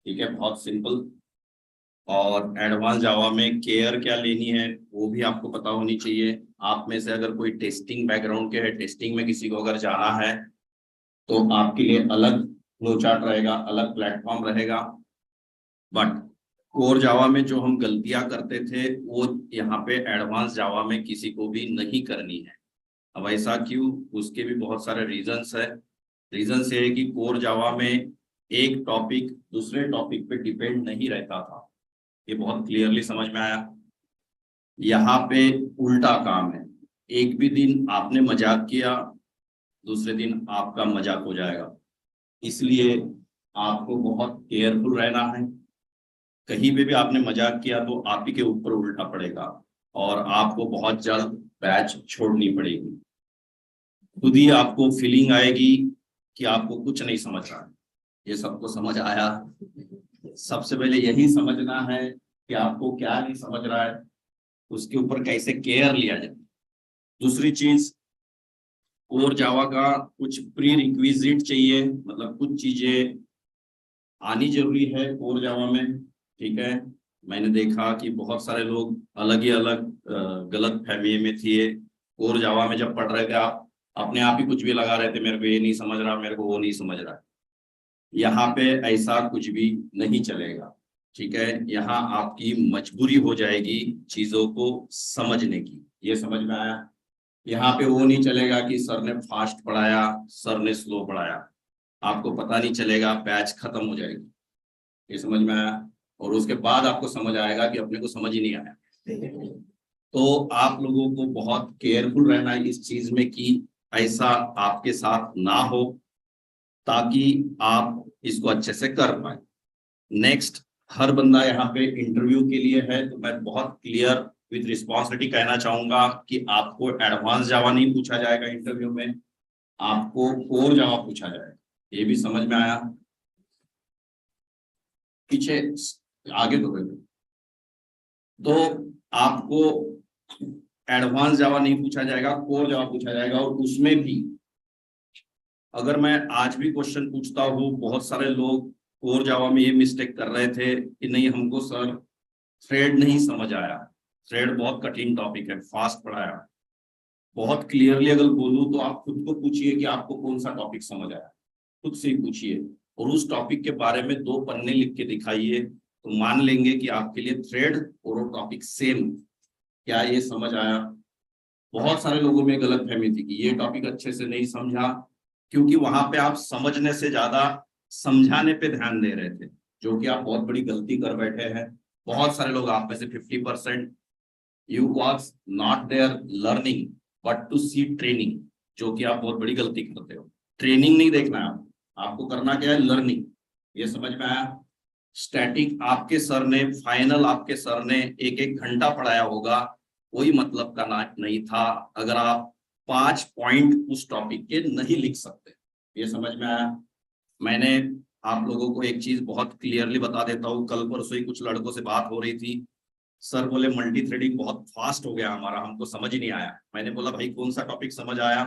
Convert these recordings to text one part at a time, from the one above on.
ठीक है, बहुत सिंपल। और एडवांस जावा में केयर क्या लेनी है वो भी आपको पता होनी चाहिए। आप में से अगर कोई टेस्टिंग बैकग्राउंड के है, टेस्टिंग में किसी को अगर जाना है तो आपके लिए अलग फ्लो चार्ट रहेगा, अलग प्लेटफॉर्म रहेगा। बट कोर जावा में जो हम गलतियां करते थे वो यहाँ पे एडवांस जावा में किसी को भी नहीं करनी है। अब ऐसा क्यों? उसके भी बहुत सारे रीजंस है। रीजंस ये है कि कोर जावा में एक टॉपिक दूसरे टॉपिक पे डिपेंड नहीं रहता था। ये बहुत क्लियरली समझ में आया। यहाँ पे उल्टा काम है। एक भी दिन आपने मजाक किया, दूसरे दिन आपका मजाक हो जाएगा। इसलिए आपको बहुत केयरफुल रहना है। कहीं पे भी आपने मजाक किया तो आप ही के ऊपर उल्टा पड़ेगा और आपको बहुत जल्द बैच छोड़नी पड़ेगी। खुद ही आपको फीलिंग आएगी कि आपको कुछ नहीं समझ रहा है। ये सबको समझ आया? सबसे पहले यही समझना है कि आपको क्या नहीं समझ रहा है, उसके ऊपर कैसे केयर लिया जाए। दूसरी चीज, कोर जावा का कुछ प्री रिक्विजिट चाहिए, मतलब कुछ चीजें आनी जरूरी है कोर जावा में। ठीक है, मैंने देखा कि बहुत सारे लोग अलग ही अलग गलत फहमी में थे। कोर जावा में जब पढ़ रहे थे आप अपने आप ही कुछ भी लगा रहे थे, मेरे को ये नहीं समझ रहा, मेरे को वो नहीं समझ रहा। यहाँ पे ऐसा कुछ भी नहीं चलेगा। ठीक है, यहाँ आपकी मजबूरी हो जाएगी चीजों को समझने की। ये समझ में आया? यहाँ पे वो नहीं चलेगा कि सर ने फास्ट पढ़ाया, सर ने स्लो पढ़ाया, आपको पता नहीं चलेगा, बैच खत्म हो जाएगी। ये समझ में आया? और उसके बाद आपको समझ आएगा कि अपने को समझ ही नहीं आया। तो आप लोगों को बहुत केयरफुल रहना है इस चीज में कि ऐसा आपके साथ ना हो, ताकि आप इसको अच्छे से कर पाए। नेक्स्ट, हर बंदा यहाँ पे इंटरव्यू के लिए है, तो मैं बहुत क्लियर विद रिस्पॉन्सिबिलिटी कहना चाहूंगा कि आपको एडवांस जावा नहीं पूछा जाएगा इंटरव्यू में, आपको कोर जावा पूछा जाएगा। ये भी समझ में आया? पीछे आगे तो आपको एडवांस जावा नहीं पूछा जाएगा, कोर जावा पूछा जाएगा। और उसमें भी अगर मैं आज भी क्वेश्चन पूछता हूँ, बहुत सारे लोग कोर जावा में ये मिस्टेक कर रहे थे कि नहीं हमको सर थ्रेड नहीं समझ आया, थ्रेड बहुत कठिन टॉपिक है, फास्ट पढ़ाया। बहुत क्लियरली अगर बोलूं तो आप खुद को पूछिए कि आपको कौन सा टॉपिक समझ आया, खुद से ही पूछिए और उस टॉपिक के बारे में 2 पन्ने लिख के दिखाइए, तो मान लेंगे कि आपके लिए थ्रेड और वो टॉपिक सेम। क्या ये समझ आया? बहुत सारे लोगों में गलत फहमी थी कि ये टॉपिक अच्छे से नहीं समझा, क्योंकि वहां पे आप समझने से ज्यादा समझाने पे ध्यान दे रहे थे, जो कि आप बहुत बड़ी गलती कर बैठे हैं। बहुत सारे लोग, आप में से 50% you was not there learning but to see training, जो कि आप बहुत बड़ी गलती करते हो। ट्रेनिंग नहीं देखना है आपको करना क्या है? लर्निंग। ये समझ में आया? स्टैटिक आपके सर ने, फाइनल आपके सर ने 1-1 घंटा पढ़ाया होगा, कोई मतलब का ना नहीं था अगर आप 5 पॉइंट उस टॉपिक के नहीं लिख सकते। ये समझ में आया? मैंने आप लोगों को एक चीज बहुत क्लियरली बता देता हूँ। कल परसों ही कुछ लड़कों से बात हो रही थी, सर बोले मल्टी थ्रेडिंग बहुत फास्ट हो गया हमारा, हमको समझ ही नहीं आया। मैंने बोला भाई कौन सा टॉपिक समझ आया?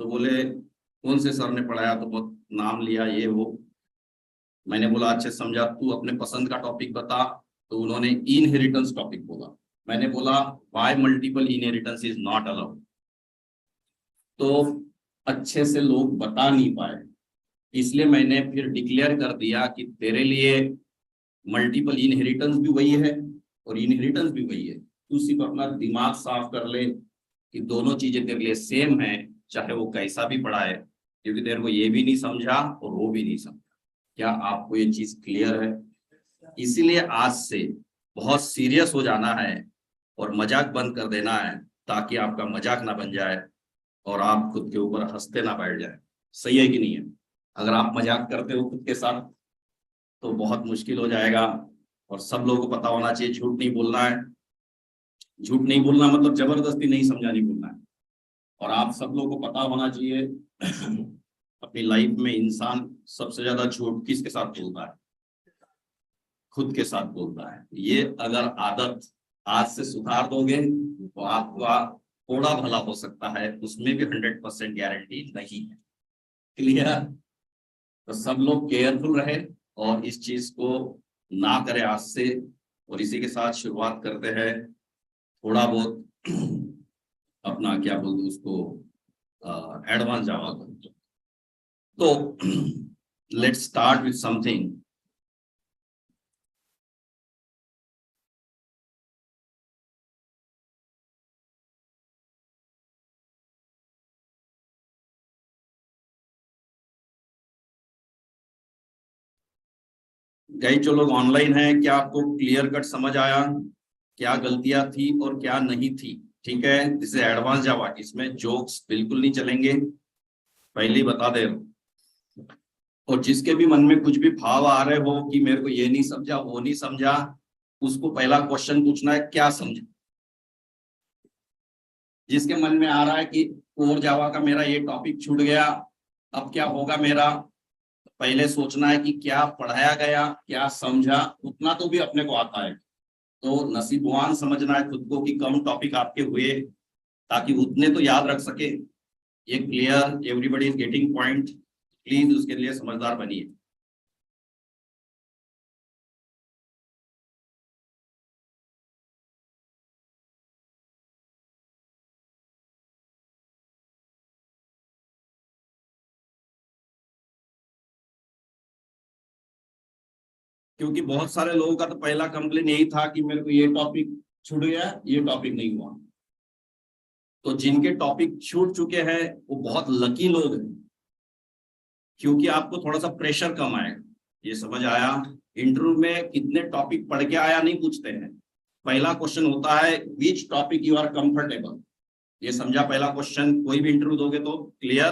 तो बोले कौन से सर ने पढ़ाया, तो बहुत नाम लिया ये वो। मैंने बोला अच्छे समझा, तू अपने पसंद का टॉपिक बता। तो उन्होंने इनहेरिटेंस टॉपिक बोला। मैंने बोला why multiple inheritance is not allowed. तो अच्छे से लोग बता नहीं पाए, इसलिए मैंने फिर डिक्लेयर कर दिया कि तेरे लिए मल्टीपल इनहेरिटेंस भी वही है और इनहेरिटेंस भी वही है। तू सिर्फ अपना दिमाग साफ कर ले कि दोनों चीजें तेरे लिए सेम है, चाहे वो कैसा भी पढ़ाए, क्योंकि तेरे को ये भी नहीं समझा और वो भी नहीं समझा। क्या आपको ये चीज क्लियर है? इसीलिए आज से बहुत सीरियस हो जाना है और मजाक बंद कर देना है, ताकि आपका मजाक ना बन जाए और आप खुद के ऊपर हंसते ना बैठ जाए। सही है कि नहीं है? अगर आप मजाक करते हो खुद के साथ तो बहुत मुश्किल हो जाएगा। और सब लोगों को पता होना चाहिए झूठ नहीं बोलना है। झूठ नहीं बोलना मतलब जबरदस्ती नहीं समझा नहीं बोलना है। और आप सब लोगों को पता होना चाहिए अपनी लाइफ में इंसान सबसे ज्यादा झूठ किसके साथ बोलता है? खुद के साथ बोलता है। ये अगर आदत आज से सुधार दोगे तो आपका थोड़ा भला हो सकता है, उसमें भी 100% गारंटी नहीं है। क्लियर? तो सब लोग केयरफुल रहे, और इस चीज को ना करें आज से। और इसी के साथ शुरुआत करते हैं थोड़ा बहुत अपना क्या बोलते उसको एडवांस जावा का। तो लेट्स स्टार्ट विथ समथिंग। कई जो लोग ऑनलाइन हैं, क्या आपको क्लियर कट समझ आया क्या गलतियां थी और क्या नहीं थी? ठीक है, दिस इज एडवांस जावा, इसमें जोक्स बिल्कुल नहीं चलेंगे, पहले ही बता दे रहा हूं। और जिसके भी मन में कुछ भी भाव आ रहे हो कि मेरे को ये नहीं समझा वो नहीं समझा, उसको पहला क्वेश्चन पूछना है क्या समझा। जिसके मन में आ रहा है कि कोर जावा का मेरा ये टॉपिक छूट गया, अब क्या होगा मेरा, पहले सोचना है कि क्या पढ़ाया गया क्या समझा, उतना तो भी अपने को आता है। तो नसीबवान समझना है खुद को कि कम टॉपिक आपके हुए, ताकि उतने तो याद रख सके। ये clear, everybody is getting point? Please उसके लिए समझदार बनिए। क्योंकि बहुत सारे लोगों का तो पहला कंप्लेन यही था कि मेरे को ये टॉपिक छूट गया, ये टॉपिक नहीं हुआ। तो जिनके टॉपिक छूट चुके हैं वो बहुत लकी लोग हैं, क्योंकि आपको थोड़ा सा प्रेशर कम आएगा। ये समझ आया? इंटरव्यू में कितने टॉपिक पढ़ के आया नहीं पूछते हैं, पहला क्वेश्चन होता है which topic you are comfortable. ये समझा? पहला क्वेश्चन कोई भी इंटरव्यू दोगे तो क्लियर,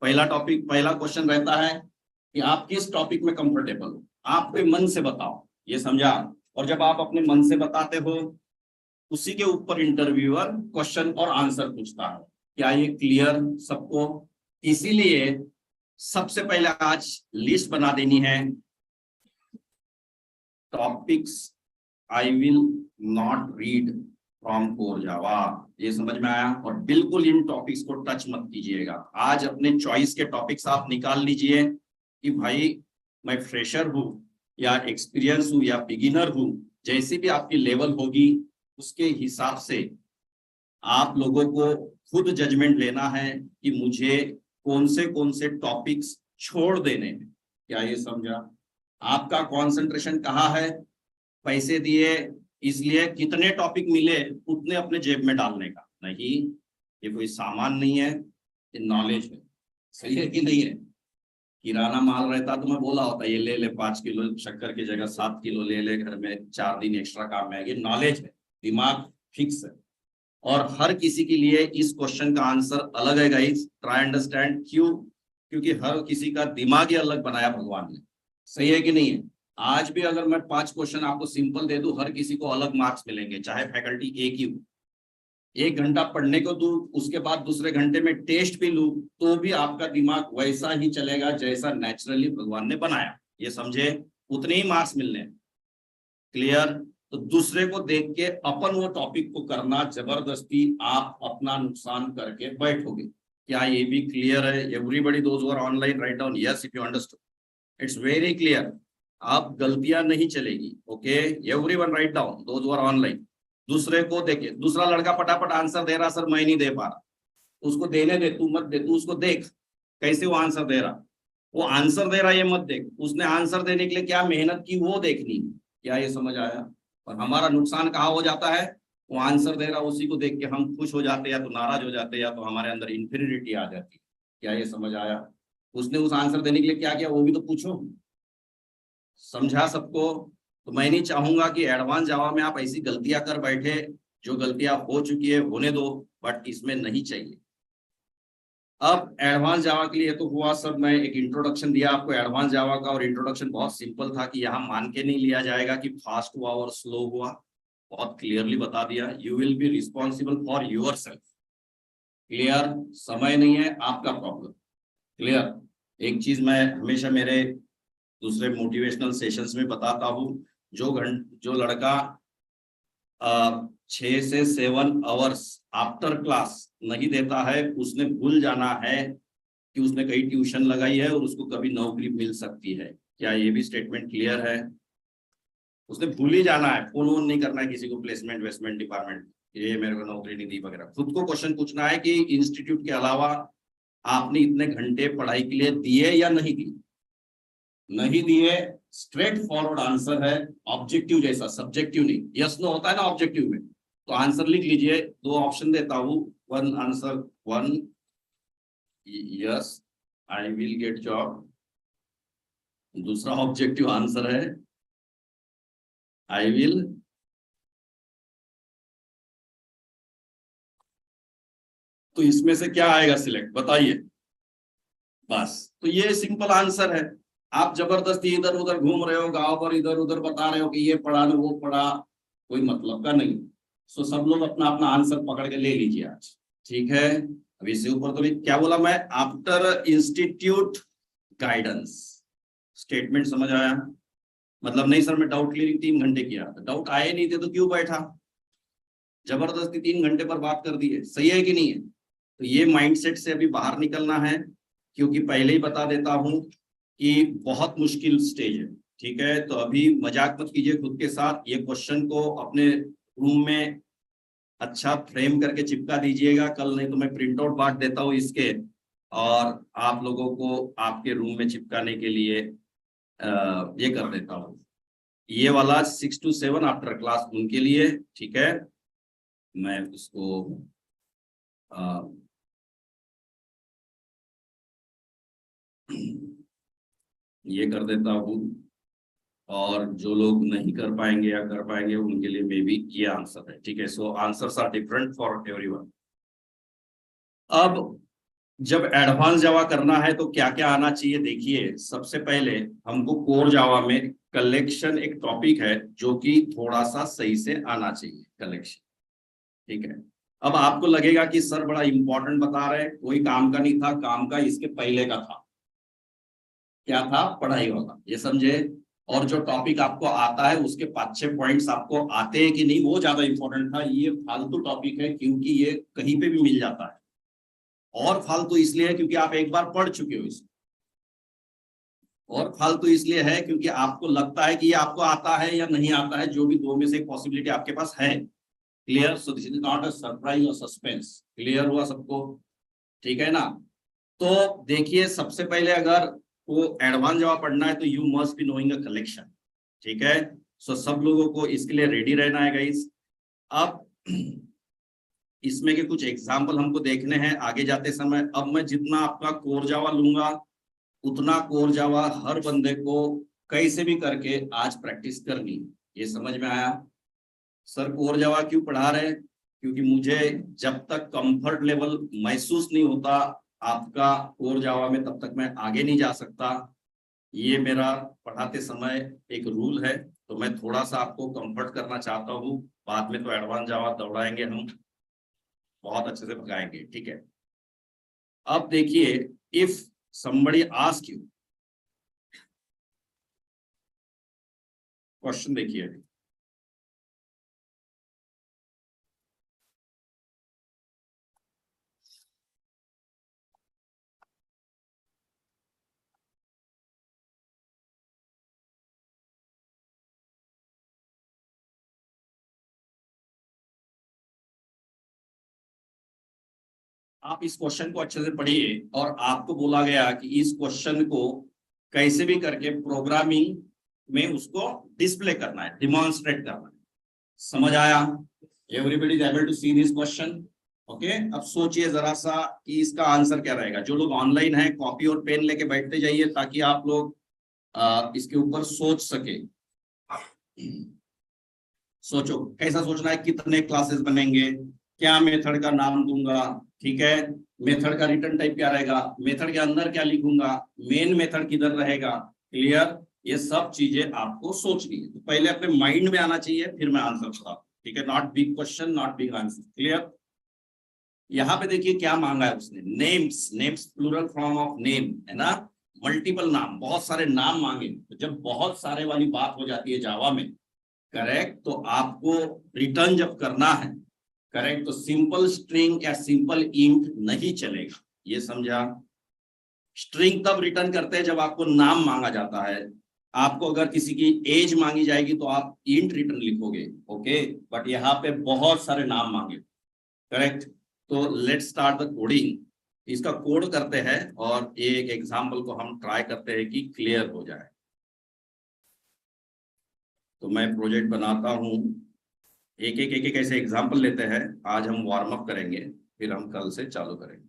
पहला टॉपिक पहला क्वेश्चन रहता है कि आप किस टॉपिक में कंफर्टेबल हो, आपके मन से बताओ। ये समझा? और जब आप अपने मन से बताते हो, उसी के ऊपर इंटरव्यूअर क्वेश्चन और आंसर पूछता है। क्या ये क्लियर सबको? इसीलिए सबसे पहले आज लिस्ट बना देनी है, topics I will not read from core Java. ये समझ में आया? और बिल्कुल इन टॉपिक्स को टच मत कीजिएगा। आज अपने चॉइस के टॉपिक्स आप निकाल लीजिए कि भाई मैं फ्रेशर हूं या एक्सपीरियंस हूं या बिगिनर हूं, जैसी भी आपकी लेवल होगी उसके हिसाब से आप लोगों को खुद जजमेंट लेना है कि मुझे कौन से टॉपिक्स छोड़ देने हैं। क्या ये समझा? आपका कंसंट्रेशन कहाँ है? पैसे दिए इसलिए कितने टॉपिक मिले उतने अपने जेब में डालने का नहीं। ये कोई सामान नहीं है, ये नॉलेज है। सही है कि नहीं है? किराना माल रहता तो मैं बोला होता ये ले ले 5 किलो शक्कर की जगह 7 किलो ले ले, घर में 4 दिन एक्स्ट्रा काम में। ये नॉलेज है, दिमाग फिक्स है। और हर किसी के लिए इस क्वेश्चन का आंसर अलग है गाइस, ट्राई अंडरस्टैंड। क्यों? क्योंकि हर किसी का दिमाग ही अलग बनाया भगवान ने। सही है कि नहीं है? आज भी अगर मैं 5 क्वेश्चन आपको सिंपल दे दूं, हर किसी को अलग मार्क्स मिलेंगे, चाहे फैकल्टी एक ही हो। 1 घंटा पढ़ने को दूं, उसके बाद दूसरे घंटे में टेस्ट भी लूं, तो भी आपका दिमाग वैसा ही चलेगा जैसा नेचुरली भगवान ने बनाया। ये समझे? उतने ही मार्क्स मिलने। क्लियर? तो दूसरे को देख के अपन वो टॉपिक को करना, जबरदस्ती आप अपना नुकसान करके बैठोगे। क्या ये भी क्लियर है? Everybody those who are online write down yes if you understood. It's very clear. आप गलतियां नहीं चलेगी। Okay, everyone right down those who are online. दूसरे को देखे, दूसरा लड़का फटाफट आंसर दे रहा, सर मैं नहीं दे पा रहा, उसको देने दे, तू मत दे, तू उसको देख कैसे वो आंसर दे रहा। वो आंसर दे रहा ये मत देख, उसने आंसर देने के लिए क्या मेहनत की वो देखनी। क्या ये समझ आया? और हमारा नुकसान कहाँ हो जाता है? वो आंसर दे रहा उसी को देख के हम खुश हो जाते, या तो नाराज हो जाते, या तो हमारे अंदर इंफीरियरिटी आ जाती है। क्या ये समझ आया? उसने उस आंसर देने के लिए क्या किया वो भी तो पूछो। समझा सबको? तो मैं नहीं चाहूंगा कि एडवांस जावा में आप ऐसी गलतियां कर बैठे, जो गलतियां हो चुकी है होने दो, बट इसमें नहीं चाहिए। अब एडवांस जावा के लिए तो हुआ सब, मैं एक इंट्रोडक्शन दिया आपको एडवांस जावा का, और इंट्रोडक्शन बहुत सिंपल था कि यहाँ मान के नहीं लिया जाएगा कि फास्ट हुआ और स्लो हुआ, बहुत क्लियरली बता दिया। You will be responsible for your self. Clear? समय नहीं है आपका प्रॉब्लम। क्लियर? एक चीज मैं हमेशा मेरे दूसरे मोटिवेशनल सेशंस में बताता हूँ, जो लड़का 6 से 7 आवर्स आफ्टर क्लास नहीं देता है, उसने भूल जाना है कि उसने कहीं ट्यूशन लगाई है और उसको कभी नौकरी मिल सकती है। क्या ये भी स्टेटमेंट क्लियर है? उसने भूल ही जाना है, फोन वोन नहीं करना है किसी को, प्लेसमेंट वेस्टमेंट डिपार्टमेंट ये मेरे को नौकरी नहीं दी वगैरह। खुद को क्वेश्चन पूछना है कि इंस्टीट्यूट के अलावा आपने इतने घंटे पढ़ाई के लिए दिए या नहीं दिए। नहीं दिए, स्ट्रेट फॉरवर्ड आंसर है, ऑब्जेक्टिव जैसा, सब्जेक्टिव नहीं। यस नो होता है ना ऑब्जेक्टिव में, तो आंसर लिख लीजिए। दो ऑप्शन देता हूं, one answer, one yes I will get job, दूसरा ऑब्जेक्टिव आंसर है आई विल तो इसमें से क्या आएगा सिलेक्ट, बताइए। बस, तो ये सिंपल आंसर है। आप जबरदस्ती इधर उधर घूम रहे हो गांव पर, इधर उधर बता रहे हो कि ये पढ़ा ना वो पढ़ा, कोई मतलब का नहीं। सो सब लोग अपना अपना आंसर पकड़ के ले लीजिए आज, ठीक है। अभी इससे ऊपर तो क्या बोला मैं, आफ्टर इंस्टीट्यूट गाइडेंस। स्टेटमेंट समझ आया? मतलब नहीं सर मैं डाउट क्लियरिंग 3 घंटे किया, डाउट आए नहीं थे तो क्यों बैठा, जबरदस्ती 3 घंटे पर बात कर दी है, सही है कि नहीं है? तो ये माइंडसेट से अभी बाहर निकलना है, क्योंकि पहले ही बता देता हूं कि बहुत मुश्किल स्टेज है, ठीक है। तो अभी मजाक मत कीजिए खुद के साथ, ये क्वेश्चन को अपने रूम में अच्छा फ्रेम करके चिपका दीजिएगा कल, नहीं तो मैं प्रिंट आउट बांट देता हूँ इसके, और आप लोगों को आपके रूम में चिपकाने के लिए ये कर देता हूँ। ये वाला 6 to 7 आफ्टर क्लास उनके लिए, ठीक है। मैं उसको ये कर देता हूँ, और जो लोग नहीं कर पाएंगे या कर पाएंगे उनके लिए मे बी ये आंसर है, ठीक है। So answers are different for everyone. अब जब एडवांस जावा करना है तो क्या क्या आना चाहिए, देखिए सबसे पहले हमको कोर जावा में कलेक्शन एक टॉपिक है जो कि थोड़ा सा सही से आना चाहिए, कलेक्शन, ठीक है। अब आपको लगेगा कि सर बड़ा इंपॉर्टेंट बता रहे हैं, कोई काम का नहीं था, काम का इसके पहले का था। क्या था? पढ़ाई वाला, ये समझे। और जो टॉपिक आपको आता है उसके 5-6 पॉइंट्स आपको आते हैं कि नहीं, वो ज्यादा इंपॉर्टेंट था। ये फालतू टॉपिक है क्योंकि ये कहीं पे भी मिल जाता है, और फालतू इसलिए है क्योंकि आप एक बार पढ़ चुके हो इसको, और फालतू इसलिए है क्योंकि आपको लगता है कि ये आपको आता है या नहीं आता है, जो भी दो में से एक पॉसिबिलिटी आपके पास है। Clear? So this is not a surprise और सस्पेंस। क्लियर हुआ सबको? ठीक है ना। तो देखिए सबसे पहले अगर वो एडवांस जावा पढ़ना है तो you must be knowing a collection, ठीक है। सो सब लोगों को इसके लिए रेडी रहना है गाइस। अब इसमें के कुछ एग्जाम्पल हमको देखने हैं आगे जाते समय। अब मैं जितना आपका कोर जावा लूंगा उतना कोर जावा हर बंदे को कैसे भी करके आज प्रैक्टिस करनी। ये समझ में आया? सर कोर जावा क्यों पढ़ा रहे हैं? क्योंकि मुझे जब तक कंफर्ट लेवल महसूस नहीं होता आपका कोर जावा में, तब तक मैं आगे नहीं जा सकता। ये मेरा पढ़ाते समय एक रूल है। तो मैं थोड़ा सा आपको कंफर्ट करना चाहता हूँ, बाद में तो एडवांस जावा दौड़ाएंगे हम, बहुत अच्छे से भगाएंगे, ठीक है। अब देखिए, if somebody ask you, question देखिए, आप इस क्वेश्चन को अच्छे से पढ़िए, और आपको बोला गया कि इस क्वेश्चन को कैसे भी करके प्रोग्रामिंग में उसको डिस्प्ले करना है, डिमॉन्स्ट्रेट करना है। समझ आया? Everybody is able to see this question? Okay. अब सोचिए जरा सा कि इसका आंसर क्या रहेगा। जो लोग ऑनलाइन है कॉपी और पेन लेके बैठते जाइए ताकि आप लोग इसके ऊपर सोच सके। सोचो कैसा सोचना है, कितने क्लासेस बनेंगे, क्या मेथड का नाम दूंगा, ठीक है। मेथड का रिटर्न टाइप क्या रहेगा, मेथड के अंदर क्या लिखूंगा, मेन मेथड किधर रहेगा। क्लियर? ये सब चीजें आपको सोचनी है। तो पहले अपने माइंड में आना चाहिए, फिर मैं आंसर बताऊं, ठीक है। Not big question, not big answer. Clear? यहाँ पे देखिए क्या मांगा है उसने, names. Names plural form of name है ना, मल्टीपल नाम, बहुत सारे नाम मांगे। तो जब बहुत सारे वाली बात हो जाती है जावा में, करेक्ट, तो आपको रिटर्न जब करना है, करेक्ट, तो सिंपल स्ट्रिंग या सिंपल इंट नहीं चलेगा। ये समझा? स्ट्रिंग तब रिटर्न करते हैं जब आपको नाम मांगा जाता है, आपको अगर किसी की एज मांगी जाएगी तो आप इंट रिटर्न लिखोगे, ओके, बट यहाँ पे बहुत सारे नाम मांगे, करेक्ट। तो लेट्स स्टार्ट द कोडिंग। इसका कोड करते हैं और एक एग्जांपल को हम ट्राई करते हैं कि क्लियर हो जाए। तो मैं प्रोजेक्ट बनाता हूं, एक ऐसे एग्जांपल लेते हैं। आज हम वार्म अप करेंगे, फिर हम कल से चालू करेंगे।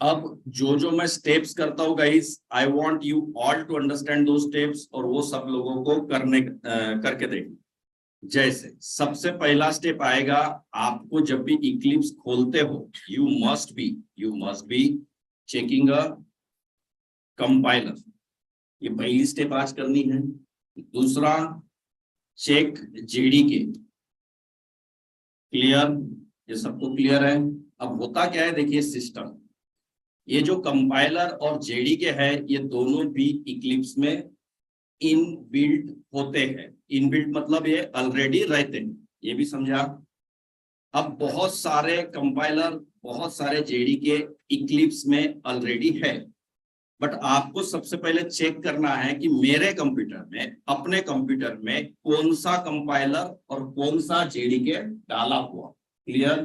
अब जो जो मैं स्टेप्स करता हूँ guys, I want you all to understand दो स्टेप्स, और वो सब लोगों को करके देखना। जैसे सबसे पहला स्टेप आएगा, आपको जब भी इक्लिप्स खोलते हो, you must be checking a compiler. ये पहली स्टेप आज करनी है। दूसरा, चेक जेडीके। क्लियर? ये सबको क्लियर है? अब होता क्या है, देखिए सिस्टम, ये जो कंपाइलर और जेडीके है, ये दोनों भी इक्लिप्स में इनबिल्ट होते हैं। इनबिल्ट मतलब ये ऑलरेडी रहते हैं, ये भी समझा। अब बहुत सारे कंपाइलर, बहुत सारे जेडीके इक्लिप्स में ऑलरेडी है, बट आपको सबसे पहले चेक करना है कि मेरे कंप्यूटर में, अपने कंप्यूटर में कौन सा कंपाइलर और कौन सा जेडीके डाला हुआ। क्लियर?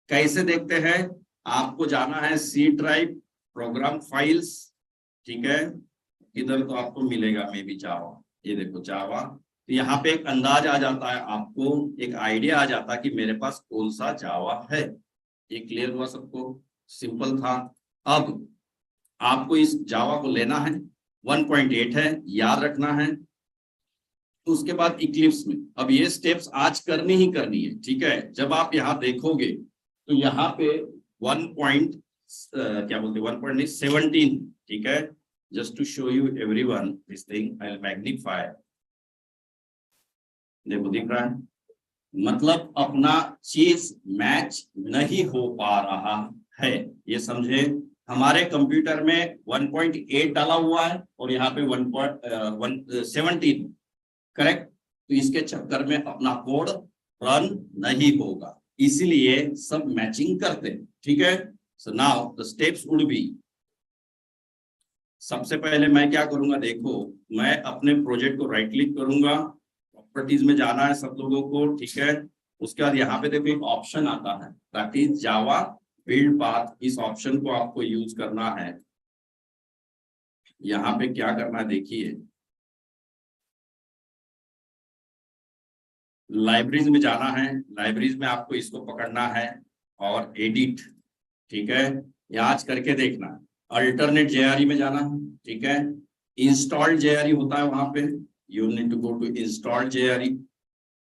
कैसे देखते हैं? आपको जाना है सी ड्राइव, प्रोग्राम फाइल्स, ठीक है। इधर तो आपको मिलेगा मे बी जावा, ये देखो जावा। तो यहाँ पे एक अंदाज आ जाता है, आपको एक आइडिया आ जाता है कि मेरे पास कौन सा जावा है। ये क्लियर हुआ सबको? सिंपल था। अब आपको इस जावा को लेना है, 1.8 है, याद रखना है। तो उसके बाद इक्लिप्स में अब ये स्टेप्स आज करनी ही करनी है, ठीक है। जब आप यहाँ देखोगे तो यहाँ पे 1.17, ठीक है। Just to show you everyone this thing, I will magnify. देखो दिख रहा है, मतलब अपना चीज मैच नहीं हो पा रहा है, ये समझे। हमारे कंप्यूटर में 1.8 डाला हुआ है और यहाँ पे 1.17, करेक्ट। तो इसके चक्कर में अपना कोड रन नहीं होगा, इसीलिए सब मैचिंग करते हैं, ठीक है। So now the steps would be, सबसे पहले मैं क्या करूंगा, देखो मैं अपने प्रोजेक्ट को राइट क्लिक करूंगा, प्रॉपर्टीज में जाना है सब लोगों को, ठीक है। उसके बाद यहाँ पे देखो एक ऑप्शन आता है, that is Java build path. इस ऑप्शन को आपको यूज करना है। यहाँ पे क्या करना है, देखिए लाइब्रेरीज में जाना है, लाइब्रेरीज में आपको इसको पकड़ना है और एडिट, ठीक है। ये आज करके देखना। अल्टरनेट जेआरई में जाना है, ठीक है। इंस्टॉल्ड जेआरई होता है वहां पे, you need to go to installed J R E.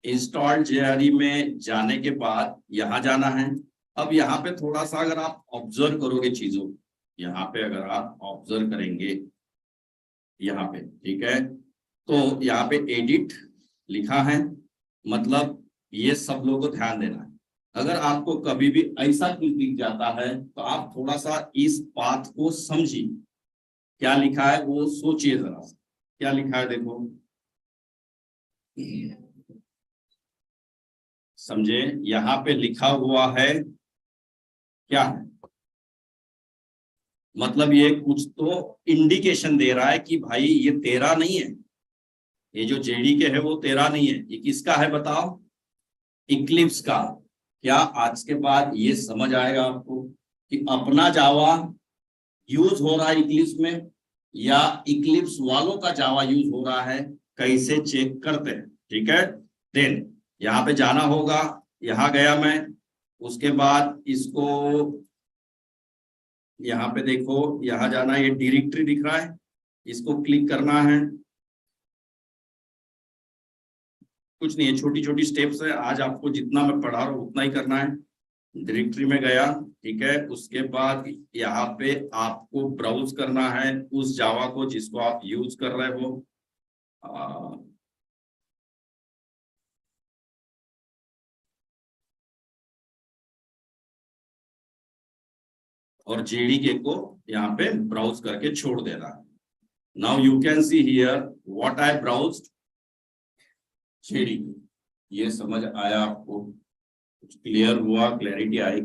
Installed J R E में जाने के बाद यहाँ जाना है। अब यहाँ पे थोड़ा सा अगर आप ऑब्जर्व करोगे चीजों, यहाँ पे अगर आप ऑब्जर्व करेंगे यहाँ पे, ठीक है, तो यहाँ पे एडिट लिखा है, मतलब ये सब लोगों को ध्यान देना है। अगर आपको कभी भी ऐसा कुछ दिख जाता है तो आप थोड़ा सा इस बात को समझिए, क्या लिखा है वो सोचिए जरा सा। क्या लिखा है देखो, समझे। यहाँ पे लिखा हुआ है, क्या है मतलब, ये कुछ तो इंडिकेशन दे रहा है कि भाई ये तेरा नहीं है, ये जो जेडीके है वो तेरा नहीं है। ये किसका है बताओ? इक्लिप्स का। क्या आज के बाद ये समझ आएगा आपको कि अपना जावा यूज हो रहा है इक्लिप्स में, या इक्लिप्स वालों का जावा यूज हो रहा है, कैसे चेक करते हैं, ठीक है। देन यहाँ पे जाना होगा, यहाँ गया मैं। उसके बाद इसको यहाँ पे देखो, यहाँ जाना, ये डायरेक्टरी दिख रहा है, इसको क्लिक करना है। कुछ नहीं है, छोटी छोटी स्टेप्स है, आज आपको जितना मैं पढ़ा रहा हूँ उतना ही करना है। डायरेक्टरी में गया, ठीक है। उसके बाद यहाँ पे आपको ब्राउज करना है उस जावा को जिसको आप यूज कर रहे हो। और जेडीके को यहाँ पे ब्राउज करके छोड़ देना। Now you can see here what I browsed, JDK. ये समझ आया आपको? कुछ क्लियर हुआ, क्लैरिटी आई?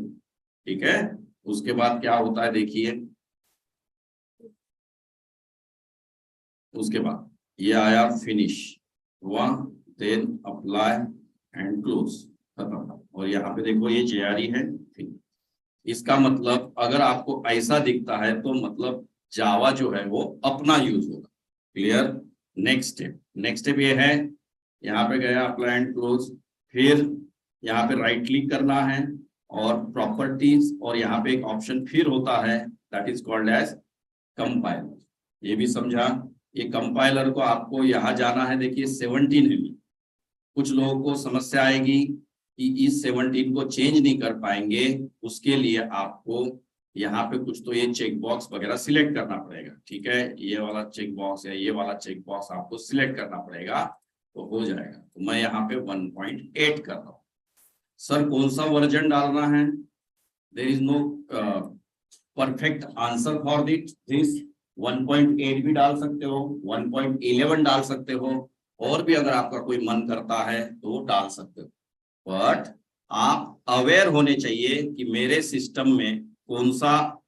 ठीक है। उसके बाद क्या होता है देखिए, उसके बाद ये आया फिनिश हुआ, देन अप्लाई एंड क्लोज, खत्म। और यहाँ पे देखो ये JRE है फिनिश। इसका मतलब अगर आपको ऐसा दिखता है तो मतलब जावा जो है वो अपना यूज होगा। क्लियर। नेक्स्ट स्टेप ये है, यहाँ पे गया अप्लाई एंड क्लोज, फिर यहाँ पे राइट क्लिक करना है और प्रॉपर्टीज, और यहाँ पे एक ऑप्शन फिर होता है that is called as compiler. ये भी समझा। ये कंपाइलर को आपको यहाँ जाना है, देखिए 17 है। कुछ लोगों को समस्या आएगी कि इस 17 को चेंज नहीं कर पाएंगे, उसके लिए आपको यहाँ पे कुछ तो ये चेक बॉक्स वगैरह सिलेक्ट करना पड़ेगा। ठीक है, ये वाला चेक बॉक्स या ये वाला चेक बॉक्स आपको सिलेक्ट करना पड़ेगा तो हो जाएगा। तो मैं यहाँ पे 1.8 कर रहा हूँ। सर कौन सा वर्जन डालना है? There is no perfect answer for this. 1.8 भी डाल सकते हो, 1.11 डाल सकते हो, और भी अगर आपका कोई मन करता है तो डाल सकते हो। बट आप अवेयर होने चाहिए कि मेरे सिस्टम में कौन सा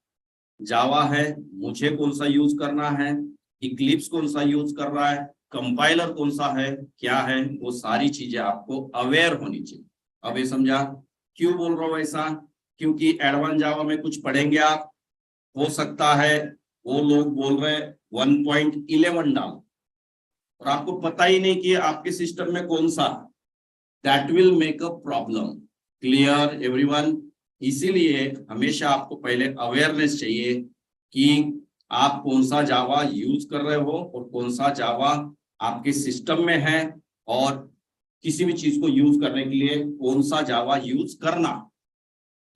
जावा है, मुझे कौन सा यूज करना है, इक्लिप्स कौन सा यूज कर रहा है, कंपाइलर कौन सा है, क्या है, वो सारी चीजें आपको अवेयर होनी चाहिए। अब ये समझा क्यों बोल रहा हूं ऐसा? क्योंकि एडवांस जावा में कुछ पढ़ेंगे आप, हो सकता है वो लोग बोल रहे 1.11 डालो और आपको पता ही नहीं कि आपके सिस्टम में कौन सा, that will make a problem. Clear everyone? इसीलिए हमेशा आपको पहले अवेयरनेस चाहिए कि आप कौन सा जावा यूज कर रहे हो और कौन सा जावा आपके सिस्टम में है, और किसी भी चीज को यूज करने के लिए कौन सा जावा यूज करना।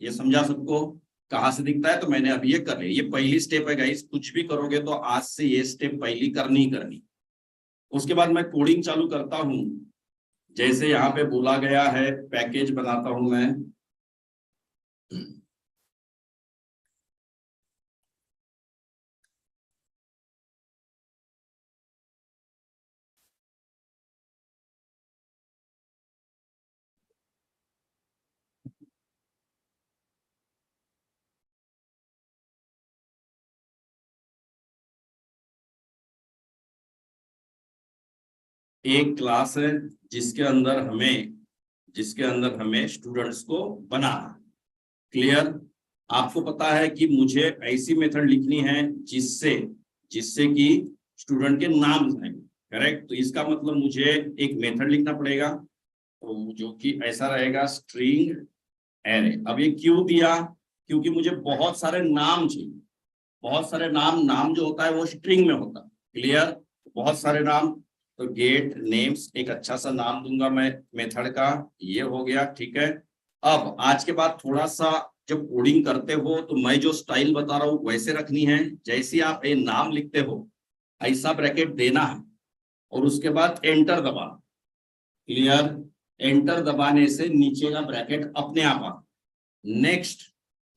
ये समझा सबको? कहाँ से दिखता है? तो मैंने अभी ये कर लिया, ये पहली स्टेप है गाइस। कुछ भी करोगे तो आज से ये स्टेप पहली करनी करनी। उसके बाद मैं कोडिंग चालू करता हूं। जैसे यहाँ पे बोला गया है पैकेज बनाता हूं मैं। एक क्लास है जिसके अंदर हमें स्टूडेंट्स को बनाना। क्लियर? आपको पता है कि मुझे ऐसी मेथड लिखनी है जिससे जिससे कि स्टूडेंट के नाम आए। करेक्ट? तो इसका मतलब मुझे एक मेथड लिखना पड़ेगा, तो जो कि ऐसा रहेगा स्ट्रिंग एरे। अब ये क्यों दिया? क्योंकि मुझे बहुत सारे नाम चाहिए। बहुत सारे नाम जो होता है वो स्ट्रिंग में होता है। क्लियर? बहुत सारे नाम, तो गेट नेम्स एक अच्छा सा नाम दूंगा मैं मेथड का। ये हो गया। ठीक है। अब आज के बाद थोड़ा सा जब कोडिंग करते हो तो मैं जो स्टाइल बता रहा हूँ वैसे रखनी है। जैसे आप ये नाम लिखते हो ऐसा ब्रैकेट देना है और उसके बाद एंटर दबाना। क्लियर? एंटर दबाने से नीचे का ब्रैकेट अपने आप आ। नेक्स्ट,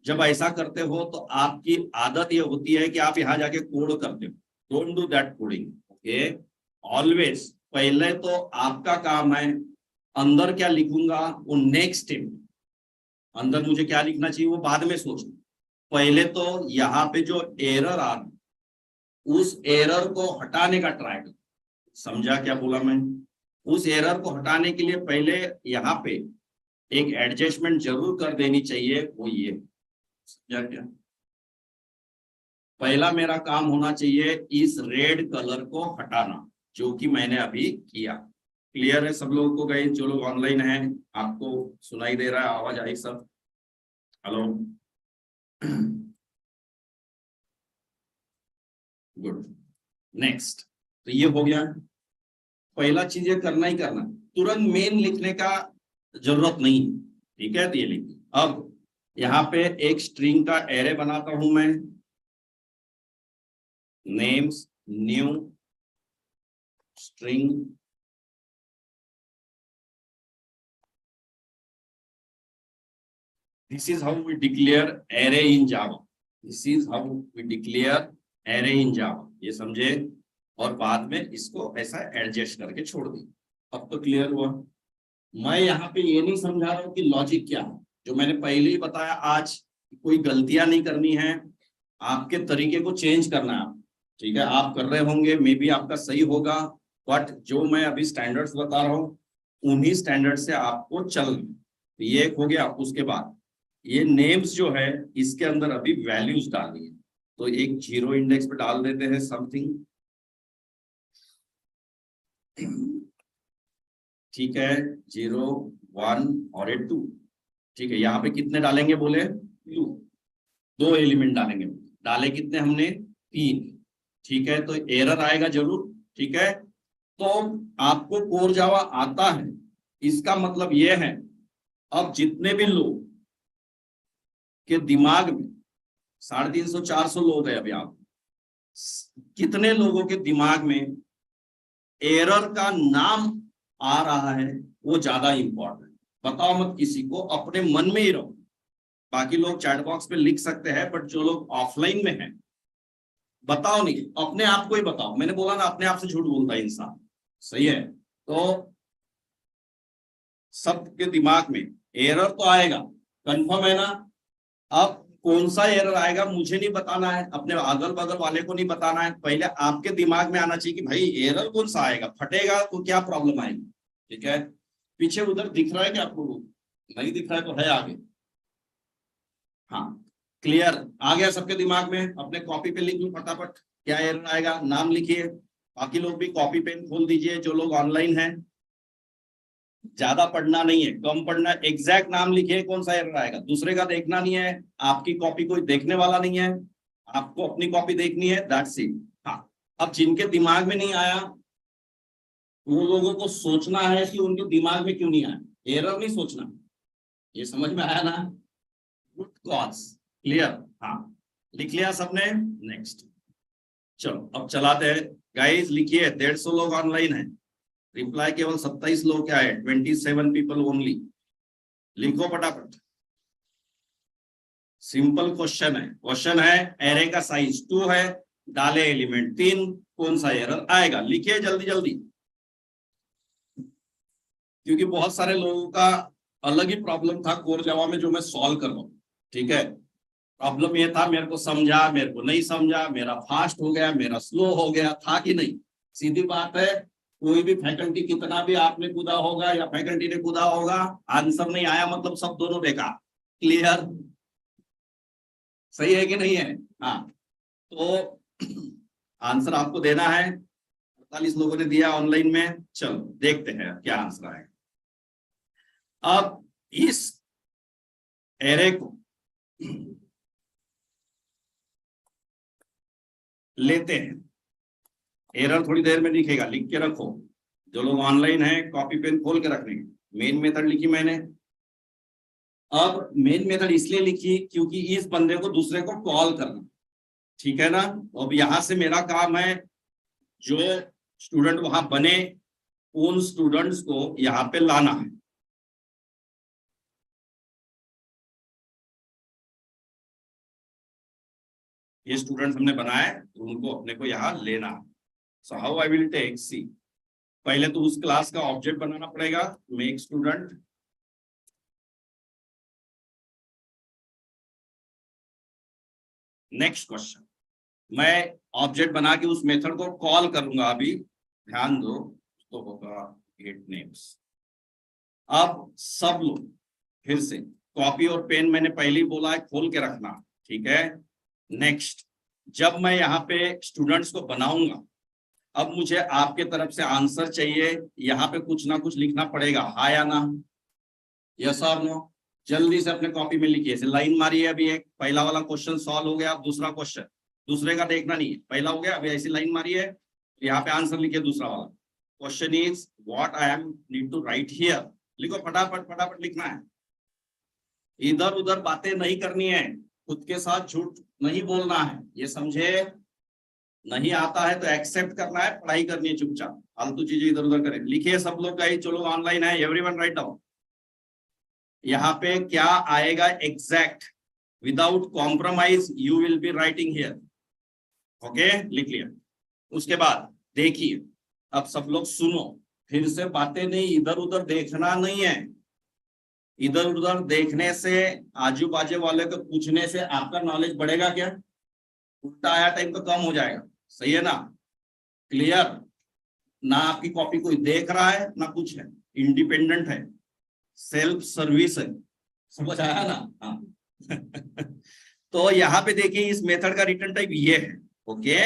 जब ऐसा करते हो तो आपकी आदत ये होती है कि आप यहाँ जाके कोड करते हो। Don't do that coding. Okay? Always पहले तो आपका काम है अंदर क्या लिखूंगा वो नेक्स्ट स्टेप, अंदर मुझे क्या लिखना चाहिए वो बाद में सोचना। पहले तो यहाँ पे जो एरर आ उस एरर को हटाने का ट्राई करो। समझा क्या बोला मैं? उस एरर को हटाने के लिए पहले यहाँ पे एक एडजस्टमेंट जरूर कर देनी चाहिए, वो ये। समझा क्या? पहला मेरा काम होना चाहिए इस रेड कलर को हटाना, जो कि मैंने अभी किया। क्लियर है सब लोगों को? गए जो लोग ऑनलाइन हैं, आपको सुनाई दे रहा है? आवाज आई सब? हेलो? गुड। नेक्स्ट, तो ये हो गया। पहला चीज ये करना ही करना, तुरंत मेन लिखने का जरूरत नहीं। ठीक है? तो ये लिखिए। अब यहाँ पे एक स्ट्रिंग का एरे बनाता हूं मैं। Names new string, this is how we declare array in Java. This is how we declare array in Java. ये समझे? और बाद में इसको ऐसा एडजस्ट करके छोड़ दी। अब तो क्लियर हुआ? मैं यहाँ पे ये नहीं समझा रहा हूँ कि लॉजिक क्या है, जो मैंने पहले ही बताया आज कोई गलतियां नहीं करनी है, आपके तरीके को चेंज करना है। ठीक है, आप कर रहे होंगे, मे बी आपका सही होगा, बट जो मैं अभी स्टैंडर्ड्स बता रहा हूँ उन्हीं स्टैंडर्ड से आपको चलना है। तो ये एक हो गया। उसके बाद ये नेम्स जो है इसके अंदर अभी वैल्यूज डालनी है, तो एक जीरो इंडेक्स पे डाल देते हैं समथिंग। ठीक है, 0 1 और 2। ठीक है, यहाँ पे कितने डालेंगे बोले? 2, 2 एलिमेंट डालेंगे। डाले कितने हमने? 3। ठीक है, तो एरर आएगा जरूर। ठीक है, तो आपको कोर जावा आता है, इसका मतलब यह है अब जितने भी लोग के दिमाग में 350 400 लोग हैं, अभी आप कितने लोगों के दिमाग में एरर का नाम आ रहा है वो ज्यादा इंपॉर्टेंट। बताओ मत किसी को, अपने मन में ही रहो। बाकी लोग चैट बॉक्स पे लिख सकते हैं, बट जो लोग ऑफलाइन में हैं बताओ नहीं, अपने आप को ही बताओ। मैंने बोला ना, अपने आप से झूठ बोलता है इंसान। सही है, तो सबके दिमाग में एरर तो आएगा, कंफर्म है ना? अब कौन सा एरर आएगा मुझे नहीं बताना है, अपने अगल बगल वाले को नहीं बताना है, पहले आपके दिमाग में आना चाहिए कि भाई एरर कौन सा आएगा, फटेगा तो क्या प्रॉब्लम आएगी। ठीक है, पीछे उधर दिख रहा है क्या आपको? नहीं दिख रहा है तो है आगे। हाँ, क्लियर आ गया सबके दिमाग में? अपने कॉपी पे लिख लो फटाफट, क्या एरर आएगा नाम लिखिए। बाकी लोग भी कॉपी पेन खोल दीजिए, जो लोग ऑनलाइन हैं। ज्यादा पढ़ना नहीं है, कम पढ़ना, एग्जैक्ट नाम लिखिए, कौन सा एरर आएगा। दूसरे का देखना नहीं है, आपकी कॉपी कोई देखने वाला नहीं है, आपको अपनी कॉपी देखनी है, दैट्स इट। हाँ, अब जिनके दिमाग में नहीं आया वो लोगों को सोचना है कि उनके दिमाग में क्यों नहीं आया, एरर नहीं सोचना। ये समझ में आया ना? Root cause clear? हाँ, लिख लिया सबने? नेक्स्ट, चलो अब चलाते हैं। गाइस लिखिए, 150 लोग ऑनलाइन है, रिप्लाई केवल 27 लोग क्या है, 27 पीपल ओनली। लिखो फटाफट। सिंपल क्वेश्चन है। क्वेश्चन है एरे का साइज 2 है, डाले एलिमेंट 3, कौन सा एरर आएगा? लिखिए जल्दी जल्दी, क्योंकि बहुत सारे लोगों का अलग ही प्रॉब्लम था कोर जावा में जो मैं सॉल्व कर रहा हूं। ठीक है, प्रॉब्लम ये था, मेरे को समझा, मेरे को नहीं समझा, मेरा फास्ट हो गया, मेरा स्लो हो गया, था कि नहीं? सीधी बात है, कोई भी फैकल्टी कितना भी आपने कूदा होगा या फैकल्टी ने कूदा होगा, आंसर नहीं आया मतलब सब दोनों बेकार। क्लियर? सही है कि नहीं है? हाँ, तो आंसर आपको देना है। 48 लोगों ने दिया ऑनलाइन में, चलो देखते हैं क्या आंसर आएगा। अब इस एरे को लेते हैं, एरर थोड़ी देर में दिखेगा, लिख के रखो। जो लोग ऑनलाइन है कॉपी पेन खोल के रखने। मेन मेथड लिखी मैंने। अब मेन मेथड इसलिए लिखी क्योंकि इस बंदे को दूसरे को कॉल करना। ठीक है ना? अब यहां से मेरा काम है, जो स्टूडेंट वहां बने उन स्टूडेंट्स को यहाँ पे लाना है। ये स्टूडेंट्स हमने बनाए तो उनको अपने को यहाँ लेना है। So how I will take, see पहले तो उस क्लास का ऑब्जेक्ट बनाना पड़ेगा, मेक स्टूडेंट। नेक्स्ट क्वेश्चन, मैं ऑब्जेक्ट बना के उस मेथड को कॉल करूंगा। अभी ध्यान दो, तो होगा गेट नेम्स। अब सब लोग फिर से कॉपी और पेन मैंने पहले ही बोला है खोल के रखना। ठीक है, नेक्स्ट, जब मैं यहाँ पे स्टूडेंट्स को बनाऊंगा, अब मुझे आपके तरफ से आंसर चाहिए। यहाँ पे कुछ ना कुछ लिखना पड़ेगा, हाँ या ना, यस और नो। जल्दी से अपने कॉपी में लिखिए, लाइन मारिए। अभी एक पहला वाला क्वेश्चन सॉल्व हो गया, अब दूसरा क्वेश्चन, दूसरे का देखना नहीं है, पहला हो गया, अभी ऐसी लाइन मारिए, यहाँ पे आंसर लिखिए दूसरा वाला। Question is what I am need to write here. लिखो फटाफट, फटाफट लिखना है, इधर उधर बातें नहीं करनी है, खुद के साथ झूठ नहीं बोलना है, ये समझे? नहीं आता है तो एक्सेप्ट करना है, पढ़ाई करनी है चुपचाप, फालतू चीजें इधर उधर करें। लिखिए सब लोग, का जो लोग ऑनलाइन है, एवरीवन राइट डाउन। यहाँ पे क्या आएगा exact, without compromise you will be writing here. Okay, लिख लिया। उसके बाद देखिए, अब सब लोग सुनो, फिर से बातें नहीं, इधर उधर देखना नहीं है। इधर उधर देखने से, आजू बाजू वाले को पूछने से आपका नॉलेज बढ़ेगा क्या? उल्टा आया टाइम तो कम हो जाएगा। सही है ना? क्लियर? ना आपकी कॉपी कोई देख रहा है ना कुछ है, इंडिपेंडेंट है, सेल्फ सर्विस है। समझ आया ना? हाँ। तो यहाँ पे देखिए इस मेथड का रिटर्न टाइप ये है। ओके,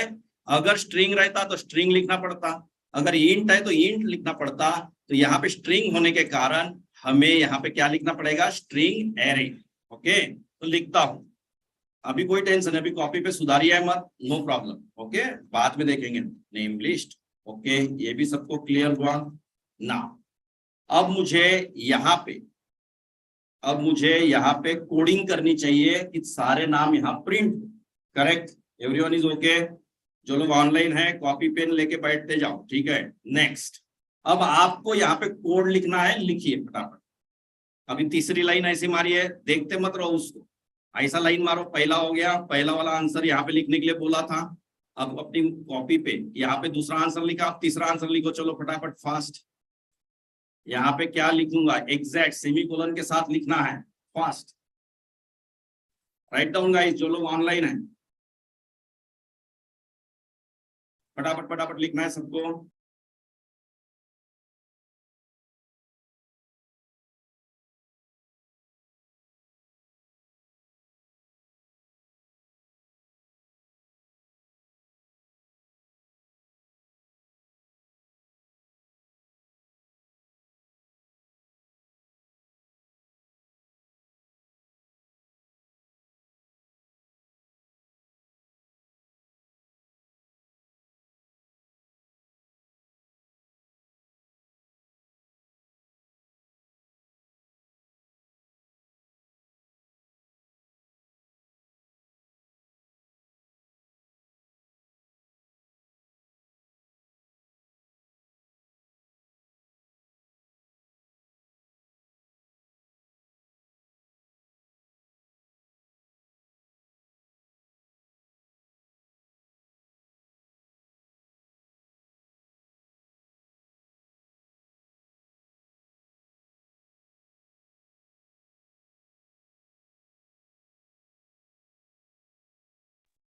अगर स्ट्रिंग रहता तो स्ट्रिंग लिखना पड़ता, अगर इंट है तो इंट लिखना पड़ता। तो यहाँ पे स्ट्रिंग होने के कारण हमें यहाँ पे क्या लिखना पड़ेगा? String array. ओके, तो लिखता हूं। अभी कोई टेंशन है, अभी कॉपी पे सुधारिए मत, नो प्रॉब्लम। ओके, बाद में देखेंगे नेम लिस्ट। ओके, ये भी सबको क्लियर हुआ ना? अब मुझे यहाँ पे कोडिंग करनी चाहिए कि सारे नाम यहाँ print. Correct? Everyone is okay? जो लोग ऑनलाइन है कॉपी पेन लेके बैठते जाओ, ठीक है? नेक्स्ट, अब आपको यहाँ पे कोड लिखना है, लिखिए फटाफट। अभी तीसरी लाइन ऐसी मारी है, देखते मत रहो उसको, ऐसा लाइन मारो। पहला हो गया, पहला वाला आंसर यहाँ पे लिखने के लिए बोला था। अब अपनी कॉपी पे यहाँ पे दूसरा आंसर लिखा, अब तीसरा आंसर लिखो। चलो फटाफट फास्ट। यहाँ पे क्या लिखूंगा? एग्जैक्ट सेमीकोलन के साथ लिखना है, फास्ट। राइट डाउन गाइस, जो लोग ऑनलाइन है फटाफट फटाफट लिखना है सबको।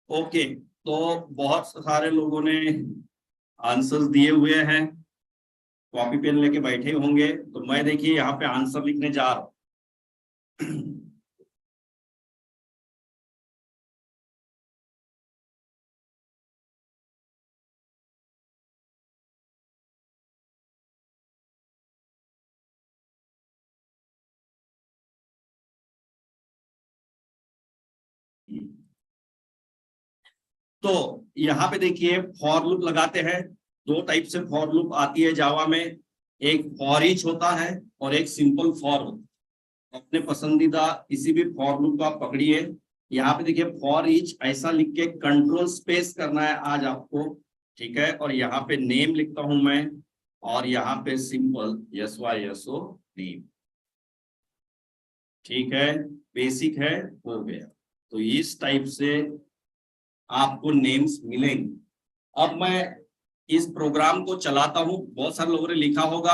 ओके, तो बहुत सारे लोगों ने आंसर्स दिए हुए हैं, कॉपी पेन लेके बैठे होंगे। तो मैं देखिए यहाँ पे आंसर लिखने जा रहा हूँ। तो यहाँ पे देखिए फॉर लूप लगाते हैं। दो टाइप से फॉर लूप आती है जावा में, एक फॉर ईच होता है और एक सिंपल फॉर होता है। अपने पसंदीदा किसी भी फॉर लूप को आप पकड़िए। यहाँ पे देखिए फॉर ईच ऐसा लिख के कंट्रोल स्पेस करना है आज आपको, ठीक है? और यहाँ पे नेम लिखता हूं मैं, और यहाँ पे सिंपल SYSO नेम। ठीक है, बेसिक है, हो गया। तो इस टाइप से आपको नेम्स मिलेंगे। अब मैं इस प्रोग्राम को चलाता हूं, बहुत सारे लोगों ने लिखा होगा,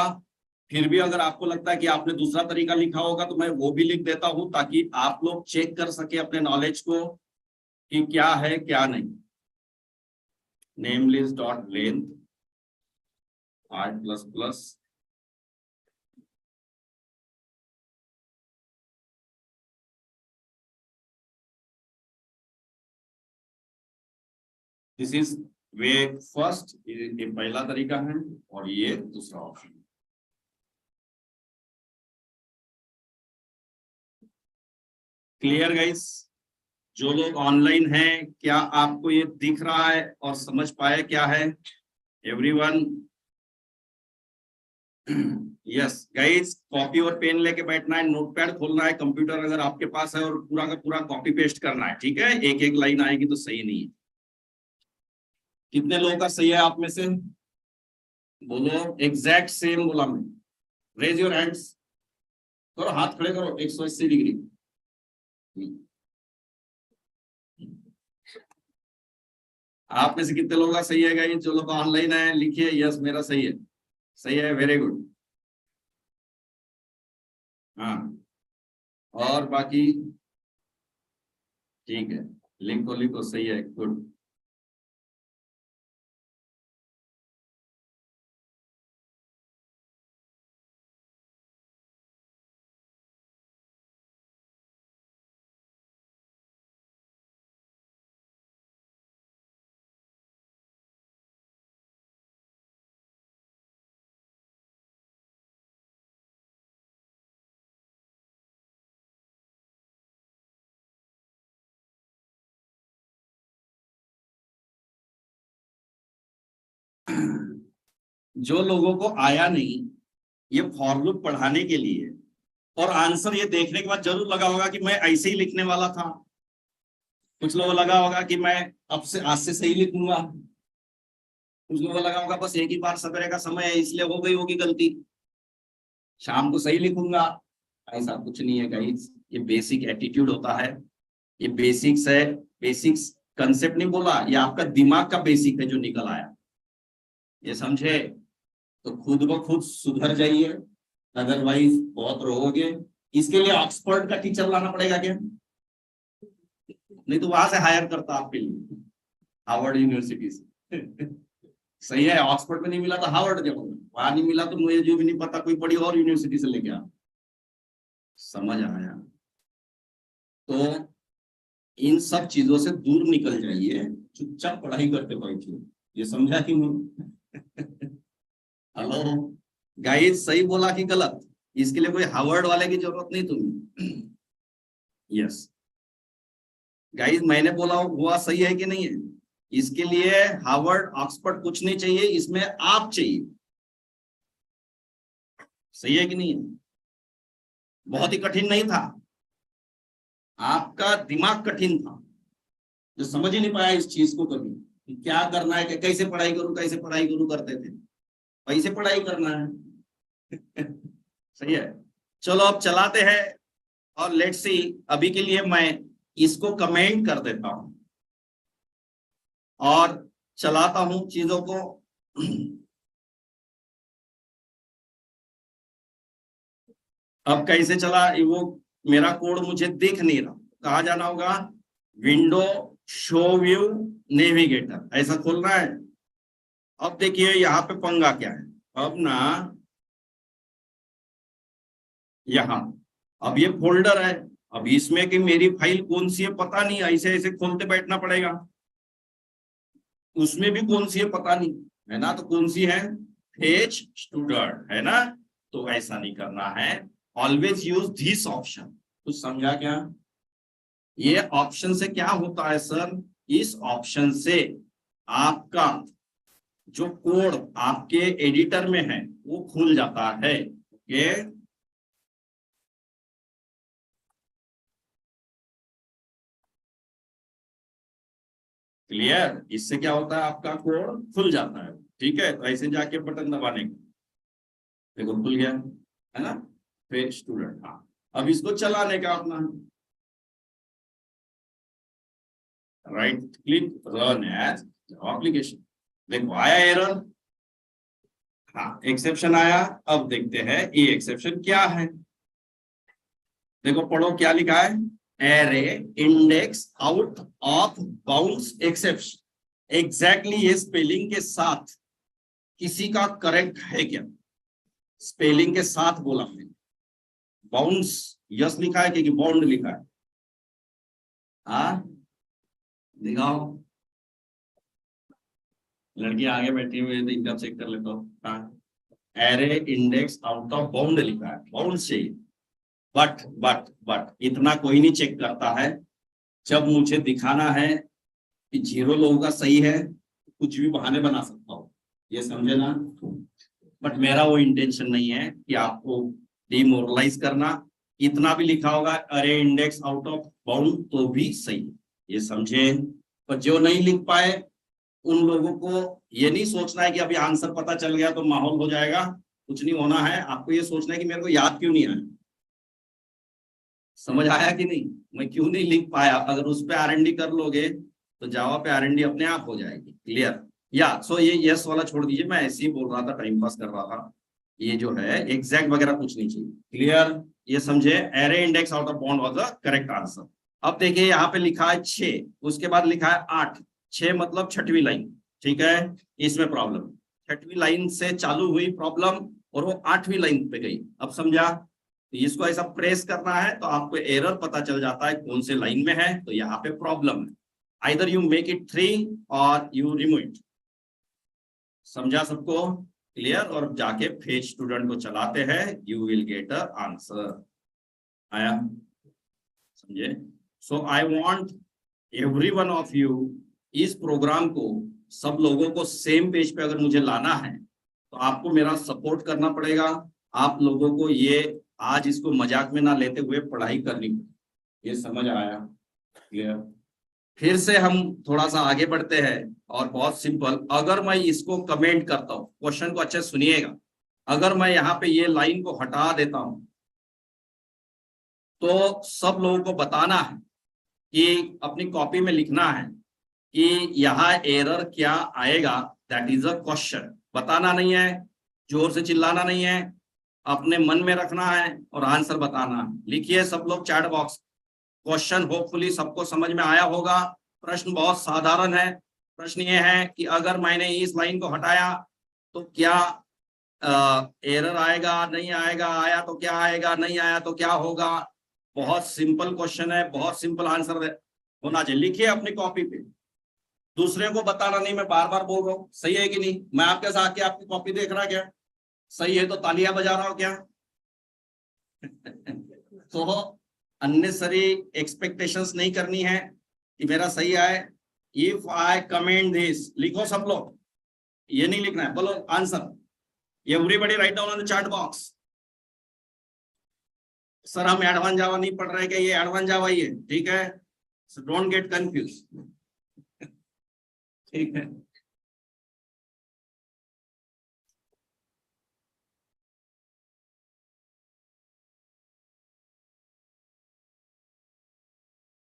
फिर भी अगर आपको लगता है कि आपने दूसरा तरीका लिखा होगा तो मैं वो भी लिख देता हूं, ताकि आप लोग चेक कर सके अपने नॉलेज को कि क्या है क्या नहीं। Name list dot length R++, this is way first, ये पहला तरीका है और ये दूसरा ऑप्शन। Clear guys? जो लोग ऑनलाइन हैं, क्या आपको ये दिख रहा है और समझ पाए क्या है एवरीवन? यस गाइस, कॉपी और पेन लेके बैठना है, नोटपैड खोलना है, कंप्यूटर अगर आपके पास है, और पूरा का पूरा कॉपी पेस्ट करना है। ठीक है, एक एक लाइन आएगी तो सही नहीं है। कितने लोगों का सही है आप में से? बोलो एग्जैक्ट सेम बोला मैं। रेज योर हैंड्स, करो हाथ खड़े करो 180 डिग्री। आप में से कितने लोगों का सही है गाइस? जो लोग ऑनलाइन है लिखिए यस मेरा सही है। सही है, वेरी गुड। हाँ, और बाकी ठीक है, लिखो लिखो, सही है, गुड। जो लोगों को आया नहीं ये फॉर लूप पढ़ाने के लिए, और आंसर ये देखने के बाद जरूर लगा होगा कि मैं ऐसे ही लिखने वाला था, कुछ लोगों को लगा होगा कि मैं अब से आज से सही लिखूंगा, कुछ लोगों को लगा होगा बस एक ही बार सवेरे का समय है इसलिए हो गई होगी गलती, शाम को सही लिखूंगा। ऐसा कुछ नहीं है गाइस, ये बेसिक एटीट्यूड होता है, ये बेसिक्स है। बेसिक्स कंसेप्ट नहीं बोला, ये आपका दिमाग का बेसिक है जो निकल आया, ये समझे? तो खुद ब खुद सुधर जाइए, अदरवाइज बहुत रोगे। इसके लिए ऑक्सफोर्ड का टीचर लाना पड़ेगा क्या? नहीं तो वहां से हायर करता आपके लिए, हार्वर्ड यूनिवर्सिटी से। सही है, ऑक्सफोर्ड में नहीं मिला तो हार्वर्ड जाऊंगा, वहां नहीं मिला तो मुझे जो भी नहीं पता कोई बड़ी और यूनिवर्सिटी से लेके आ। समझ आया? तो इन सब चीजों से दूर निकल जाइए, चुपचाप पढ़ाई करते बैठिए, ये समझा कि नहीं? हेलो गाइस, सही बोला कि गलत? इसके लिए कोई हार्वर्ड वाले की जरूरत नहीं तुम्हें। यस गाइस, मैंने बोला हुआ सही है कि नहीं है? इसके लिए हार्वर्ड ऑक्सफोर्ड कुछ नहीं चाहिए, इसमें आप चाहिए। सही है कि नहीं है? बहुत ही कठिन नहीं था, आपका दिमाग कठिन था जो समझ ही नहीं पाया इस चीज को कभी कि क्या करना है, कैसे पढ़ाई करूं कैसे पढ़ाई करूं करते थे, कैसे पढ़ाई करना है। सही है, चलो अब चलाते हैं और लेट्स सी। अभी के लिए मैं इसको कमेंट कर देता हूं और चलाता हूं चीजों को। अब कैसे चला वो मेरा कोड मुझे दिख नहीं रहा, कहा जाना होगा विंडो शो व्यू नेविगेटर, ऐसा खोलना है। अब देखिए यहाँ पे पंगा क्या है, अब ना यहाँ, अब ये फोल्डर है, अब इसमें कि मेरी फाइल कौन सी है पता नहीं, ऐसे ऐसे खोलते बैठना पड़ेगा। उसमें भी कौन सी है पता नहीं, है ना? तो कौन सी है? फेच स्टूडेंट, है ना? तो ऐसा नहीं करना है, ऑलवेज यूज दिस ऑप्शन। कुछ समझा क्या? ये ऑप्शन से क्या होता है सर? इस ऑप्शन से आपका जो कोड आपके एडिटर में है वो खुल जाता है। Okay, clear? इससे क्या होता है, आपका कोड खुल जाता है। ठीक है, तो ऐसे जाके बटन दबाने का, देखो खुल गया, है ना? फिर स्टूडेंट, हाँ अब इसको चलाने का अपना right click, run as application. देखो आया एरर, हाँ एक्सेप्शन आया। अब देखते हैं ये एक्सेप्शन क्या है। देखो पढ़ो क्या लिखा है, array index out of bounds exception. Exactly ये स्पेलिंग के साथ किसी का करेक्ट है क्या? स्पेलिंग के साथ बोला मैंने, बाउंड्स यस लिखा है कि बाउंड लिखा है? हाँ दिखाओ, लड़की आगे बैठी हुई है तो इनका चेक कर लेता हूँ। हाँ, array index out of bound लिखा है, बाउंड चाहिए। बट इतना कोई नहीं चेक करता है। जब मुझे दिखाना है कि 0 लोगों का सही है, कुछ भी बहाने बना सकता हूँ, ये समझे ना? बट मेरा वो इंटेंशन नहीं है कि आपको डिमोरलाइज करना। इतना भी लिखा होगा अरे इंडेक्स आउट ऑफ बाउंड तो भी सही, ये समझे? पर जो नहीं लिख पाए उन लोगों को ये नहीं सोचना है कि अभी आंसर पता चल गया तो माहौल हो जाएगा, कुछ नहीं होना है। आपको ये सोचना है कि मेरे को याद क्यों नहीं आया। समझ आया कि नहीं? मैं क्यों नहीं लिख पाया, अगर उस पर आरएनडी कर लोगे तो जावा पे आरएनडी अपने आप हो जाएगी। क्लियर? या सो ये यस वाला छोड़ दीजिए, मैं ऐसे ही बोल रहा था, टाइम पास कर रहा था। ये जो है एग्जैक्ट वगैरह कुछ नहीं चाहिए। क्लियर? ये समझे, array index out of bound was the correct answer. अब देखिए यहाँ पे लिखा है 6, उसके बाद लिखा है 8, 6 मतलब छठवीं लाइन, ठीक है, इसमें प्रॉब्लम, छठवीं लाइन से चालू हुई प्रॉब्लम और वो 8वीं लाइन पे गई। अब समझा, इसको ऐसा प्रेस करना है तो आपको एरर पता चल जाता है कौन से लाइन में है, तो यहाँ पे प्रॉब्लम है। आइदर यू मेक इट 3 और यू रिमूव इट। समझा सबको? क्लियर? और जाके फेज स्टूडेंट को चलाते हैं, you will get a answer. आया? समझे? So I want every one of you, इस प्रोग्राम को सब लोगों को सेम पेज पे अगर मुझे लाना है तो आपको मेरा सपोर्ट करना पड़ेगा। आप लोगों को ये आज इसको मजाक में ना लेते हुए पढ़ाई करनी पड़ेगी। ये समझ आया? क्लियर? फिर से हम थोड़ा सा आगे बढ़ते हैं और बहुत सिंपल, अगर मैं इसको कमेंट करता हूं, क्वेश्चन को अच्छे सुनिएगा, अगर मैं यहाँ पे ये लाइन को हटा देता हूं तो सब लोगों को बताना है कि अपनी कॉपी में लिखना है कि यहाँ एरर क्या आएगा, दैट इज अ क्वेश्चन। बताना नहीं है, जोर से चिल्लाना नहीं है, अपने मन में रखना है और आंसर बताना है। लिखिए सब लोग चैट बॉक्स। क्वेश्चन होपफुली सबको समझ में आया होगा। प्रश्न बहुत साधारण है। प्रश्न ये है कि अगर मैंने इस लाइन को हटाया तो क्या एरर आएगा, नहीं आएगा, आया तो क्या आएगा, नहीं आया तो क्या होगा। बहुत सिंपल क्वेश्चन है, बहुत सिंपल आंसर होना चाहिए। लिखिए अपनी कॉपी पे, दूसरे को बताना नहीं। मैं बार बार बोल रहा हूँ, सही है कि नहीं? मैं आपके साथ आके आपकी कॉपी देख रहा क्या? सही है तो तालियां बजा रहा हूँ क्या? तो अननेसेसरी एक्सपेक्टेशंस नहीं करनी है कि मेरा सही आए। इफ आई कमेंट दिस, लिखो सब लोग, ये नहीं लिखना है, बोलो answer. Everybody write down on the chat box. Sir हम एडवांस जावा नहीं पढ़ रहे, क्या ये एडवांस जावा ही है? ठीक है, सो डोंट गेट कंफ्यूज। ठीक है,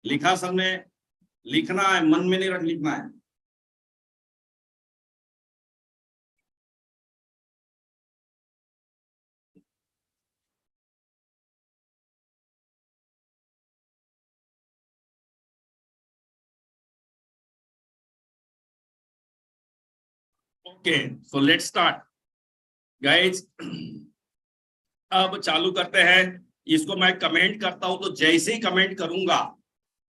लिखा सबने? लिखना है, मन में नहीं रख, लिखना है। Okay, so let's start guys. अब चालू करते हैं। इसको मैं कमेंट करता हूं तो जैसे ही कमेंट करूंगा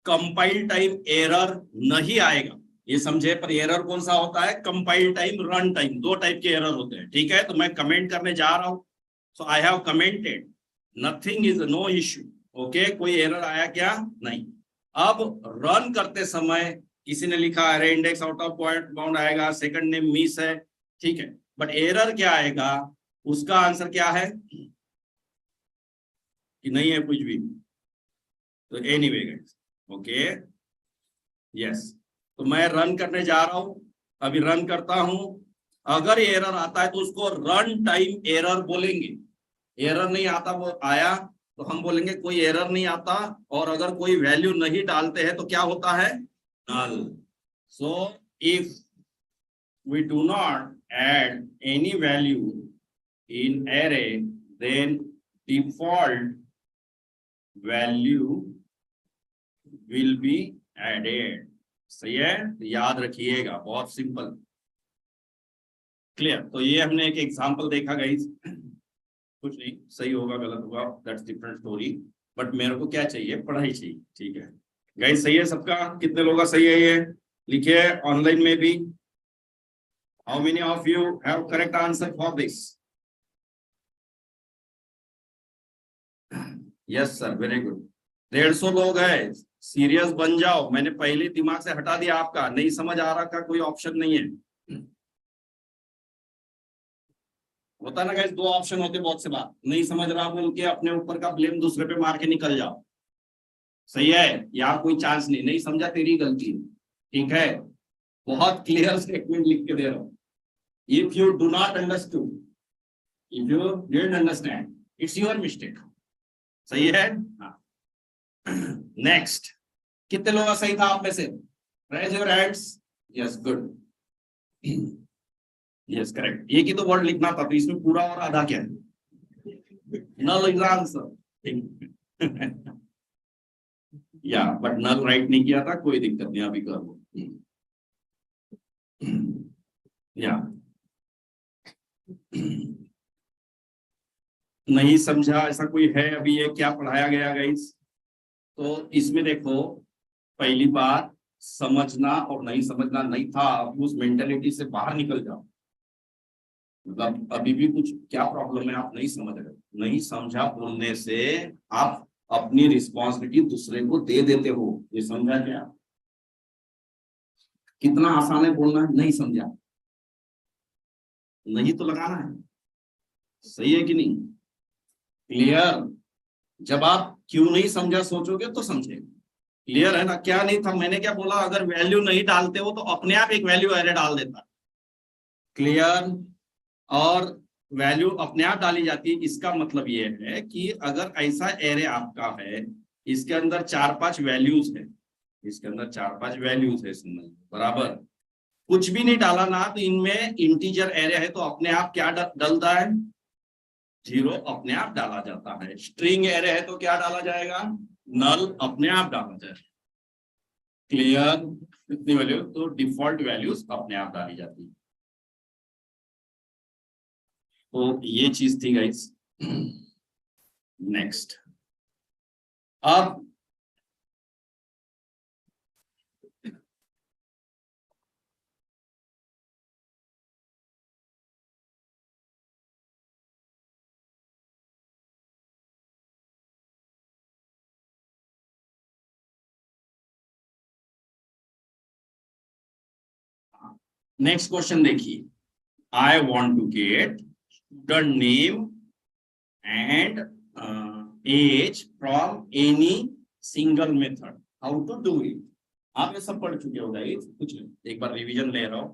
कंपाइल टाइम एरर नहीं आएगा, ये समझे। पर एरर कौन सा होता है? कंपाइल टाइम, रन टाइम, दो टाइप के एरर होते हैं, ठीक है। तो मैं कमेंट करने जा रहा हूं, so I have commented, nothing is no issue. Okay, कोई एरर आया क्या? नहीं। अब रन करते समय किसी ने लिखा अरे index out of point bound आएगा, सेकंड नेम मिस है, ठीक है, बट एरर क्या आएगा, उसका आंसर क्या है कि नहीं है कुछ भी। तो एनीवे गाइस, ओके, यस। तो मैं रन करने जा रहा हूं, अभी रन करता हूं। अगर एरर आता है तो उसको रन टाइम एरर बोलेंगे। एरर नहीं आता, वो आया तो हम बोलेंगे कोई एरर नहीं आता। और अगर कोई वैल्यू नहीं डालते हैं तो क्या होता है? null. So if we do not add any value in array, then default value will be added. सही है, याद रखिएगा, बहुत सिंपल, क्लियर। तो ये हमने एक एग्जांपल देखा गाइस, कुछ नहीं, सही होगा गलत होगा दैट्स डिफरेंट स्टोरी, बट मेरे को क्या चाहिए? पढ़ाई चाहिए, ठीक है गाइस। सही है सबका? कितने लोगों का सही है? ये लिखिए ऑनलाइन में भी, how many of you have correct answer for this? Yes sir, very good. 150 लोग हैं, सीरियस बन जाओ। मैंने पहले दिमाग से हटा दिया आपका, नहीं समझ आ रहा का कोई ऑप्शन नहीं है। होता ना गाइस, दो ऑप्शन होते बहुत से बार, नहीं समझ रहा बोल के अपने ऊपर का ब्लेम दूसरे पे मार के निकल जाओ। सही है, यहाँ कोई चांस नहीं, नहीं समझा तेरी गलती है, ठीक है। बहुत क्लियर स्टेटमेंट लिख के दे रहा हूँ। If you do not understood, if you didn't understand, it's your mistake. सही है। नेक्स्ट, कितने लोगों का सही था आप में से? Raise your hands. Yes, good, yes correct. एक ही तो वर्ड लिखना था, तो इसमें पूरा और आधा क्या है? Null is answer. या बट नल राइट नहीं किया था, कोई दिक्कत नहीं, अभी कर लो। या नहीं समझा ऐसा कोई है अभी ये क्या पढ़ाया गया गाइस? तो इसमें देखो, पहली बात समझना और नहीं समझना नहीं था, अब उस मेंटेलिटी से बाहर निकल जाओ। मतलब अभी भी कुछ क्या प्रॉब्लम है, आप नहीं समझ रहे, नहीं समझा बोलने से आप अपनी रिस्पॉन्सिबिलिटी दूसरे को दे देते हो, ये समझा क्या? कितना आसान है बोलना नहीं समझा, नहीं तो लगाना है, सही है कि नहीं? क्लियर? जब आप क्यों नहीं समझा सोचोगे तो समझे। क्लियर है ना? क्या नहीं था, मैंने क्या बोला, अगर वैल्यू नहीं डालते हो तो अपने आप एक वैल्यू एरे डाल देता। क्लियर? और वैल्यू अपने आप डाली जाती है, इसका मतलब ये है कि अगर ऐसा एरे आपका है, इसके अंदर 4-5 वैल्यूज है, इसके अंदर 4-5 वैल्यूज है इसमें, बराबर कुछ भी नहीं डाला ना, तो इनमें इंटीजर एरे है तो अपने आप क्या डलता है? 0 अपने आप डाला जाता है। स्ट्रिंग एरे है तो क्या डाला जाएगा? नल अपने आप डाला जाएगा। क्लियर? कितनी वैल्यू? तो डिफॉल्ट वैल्यूज अपने आप डाली जाती है। तो ये चीज थी गाइस। नेक्स्ट, अब नेक्स्ट क्वेश्चन देखिए, I want to get student name and age from any single method, how to do it? आप ये सब पढ़ चुके हो गाइस, कुछ एक बार रिवीजन ले रहा हूं।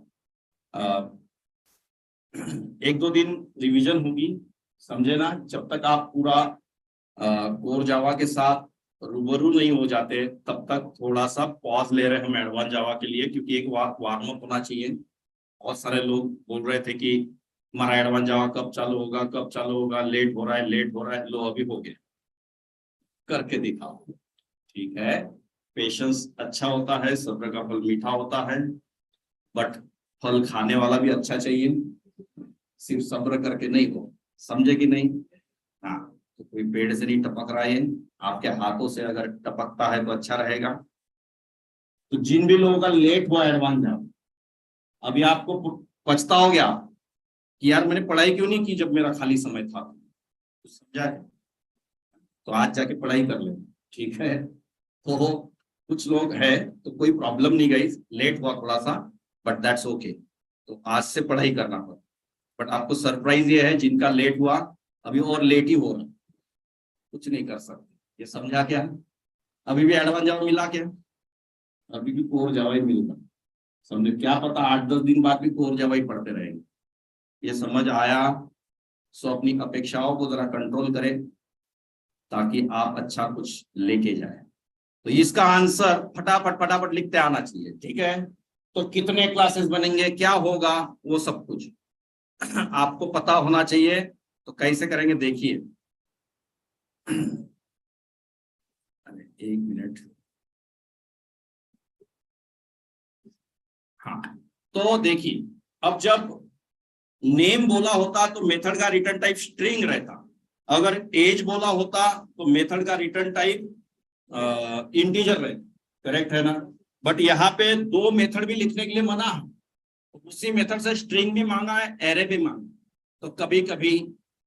1-2 दिन रिवीजन होगी, समझे ना? जब तक आप पूरा कोर जावा के साथ रूबरू नहीं हो जाते तब तक थोड़ा सा पॉज ले रहे हैं हम एडवांस जावा के लिए, क्योंकि एक वार्म अप होना चाहिए। बहुत सारे लोग बोल रहे थे कि हमारा एडवांस जावा कब चालू होगा, कब चालू होगा, लेट हो रहा है, लेट हो रहा है। लो अभी हो गया, करके दिखाओ। ठीक है, पेशेंस अच्छा होता है, सब्र का फल मीठा होता है, बट फल खाने वाला भी अच्छा चाहिए, सिर्फ सब्र करके नहीं हो। समझे कि नहीं? हाँ, तो कोई पेड़ से नहीं टपक रहा है, आपके हाथों से अगर टपकता है तो अच्छा रहेगा। तो जिन भी लोगों का लेट हुआ एडवांस जावा, अभी आपको पछता हो गया कि यार मैंने पढ़ाई क्यों नहीं की जब मेरा खाली समय था, तो समझा है? तो आज जाके पढ़ाई कर ले। ठीक है, तो कुछ लोग है तो कोई प्रॉब्लम नहीं गई, लेट हुआ थोड़ा सा, बट दैट्स ओके। तो आज से पढ़ाई करना पड़ा। बट आपको सरप्राइज ये है, जिनका लेट हुआ अभी और लेट ही हो रहा, कुछ नहीं कर सकते। ये समझा क्या? अभी भी एडवांस जावा मिला क्या? अभी भी कोर जावा ही मिलता। समझे? क्या पता 8-10 दिन बाद भी कोर जावा ही पढ़ते रहेंगे। ये समझ आया? सो अपनी अपेक्षाओं को जरा कंट्रोल करें ताकि आप अच्छा कुछ लेके जाए। तो इसका आंसर फटाफट फटाफट लिखते आना चाहिए। ठीक है, तो कितने क्लासेस बनेंगे, क्या होगा, वो सब कुछ आपको पता होना चाहिए। तो कैसे करेंगे देखिए। एक मिनट। हाँ, तो देखिए, अब जब नेम बोला होता तो मेथड का रिटर्न टाइप स्ट्रिंग रहता, अगर एज बोला होता तो मेथड का रिटर्न टाइप इंटीजर रहता। करेक्ट है ना? बट यहाँ पे 2 मेथड भी लिखने के लिए मना है, उसी मेथड से स्ट्रिंग भी मांगा है, एरे भी मांगा। तो कभी कभी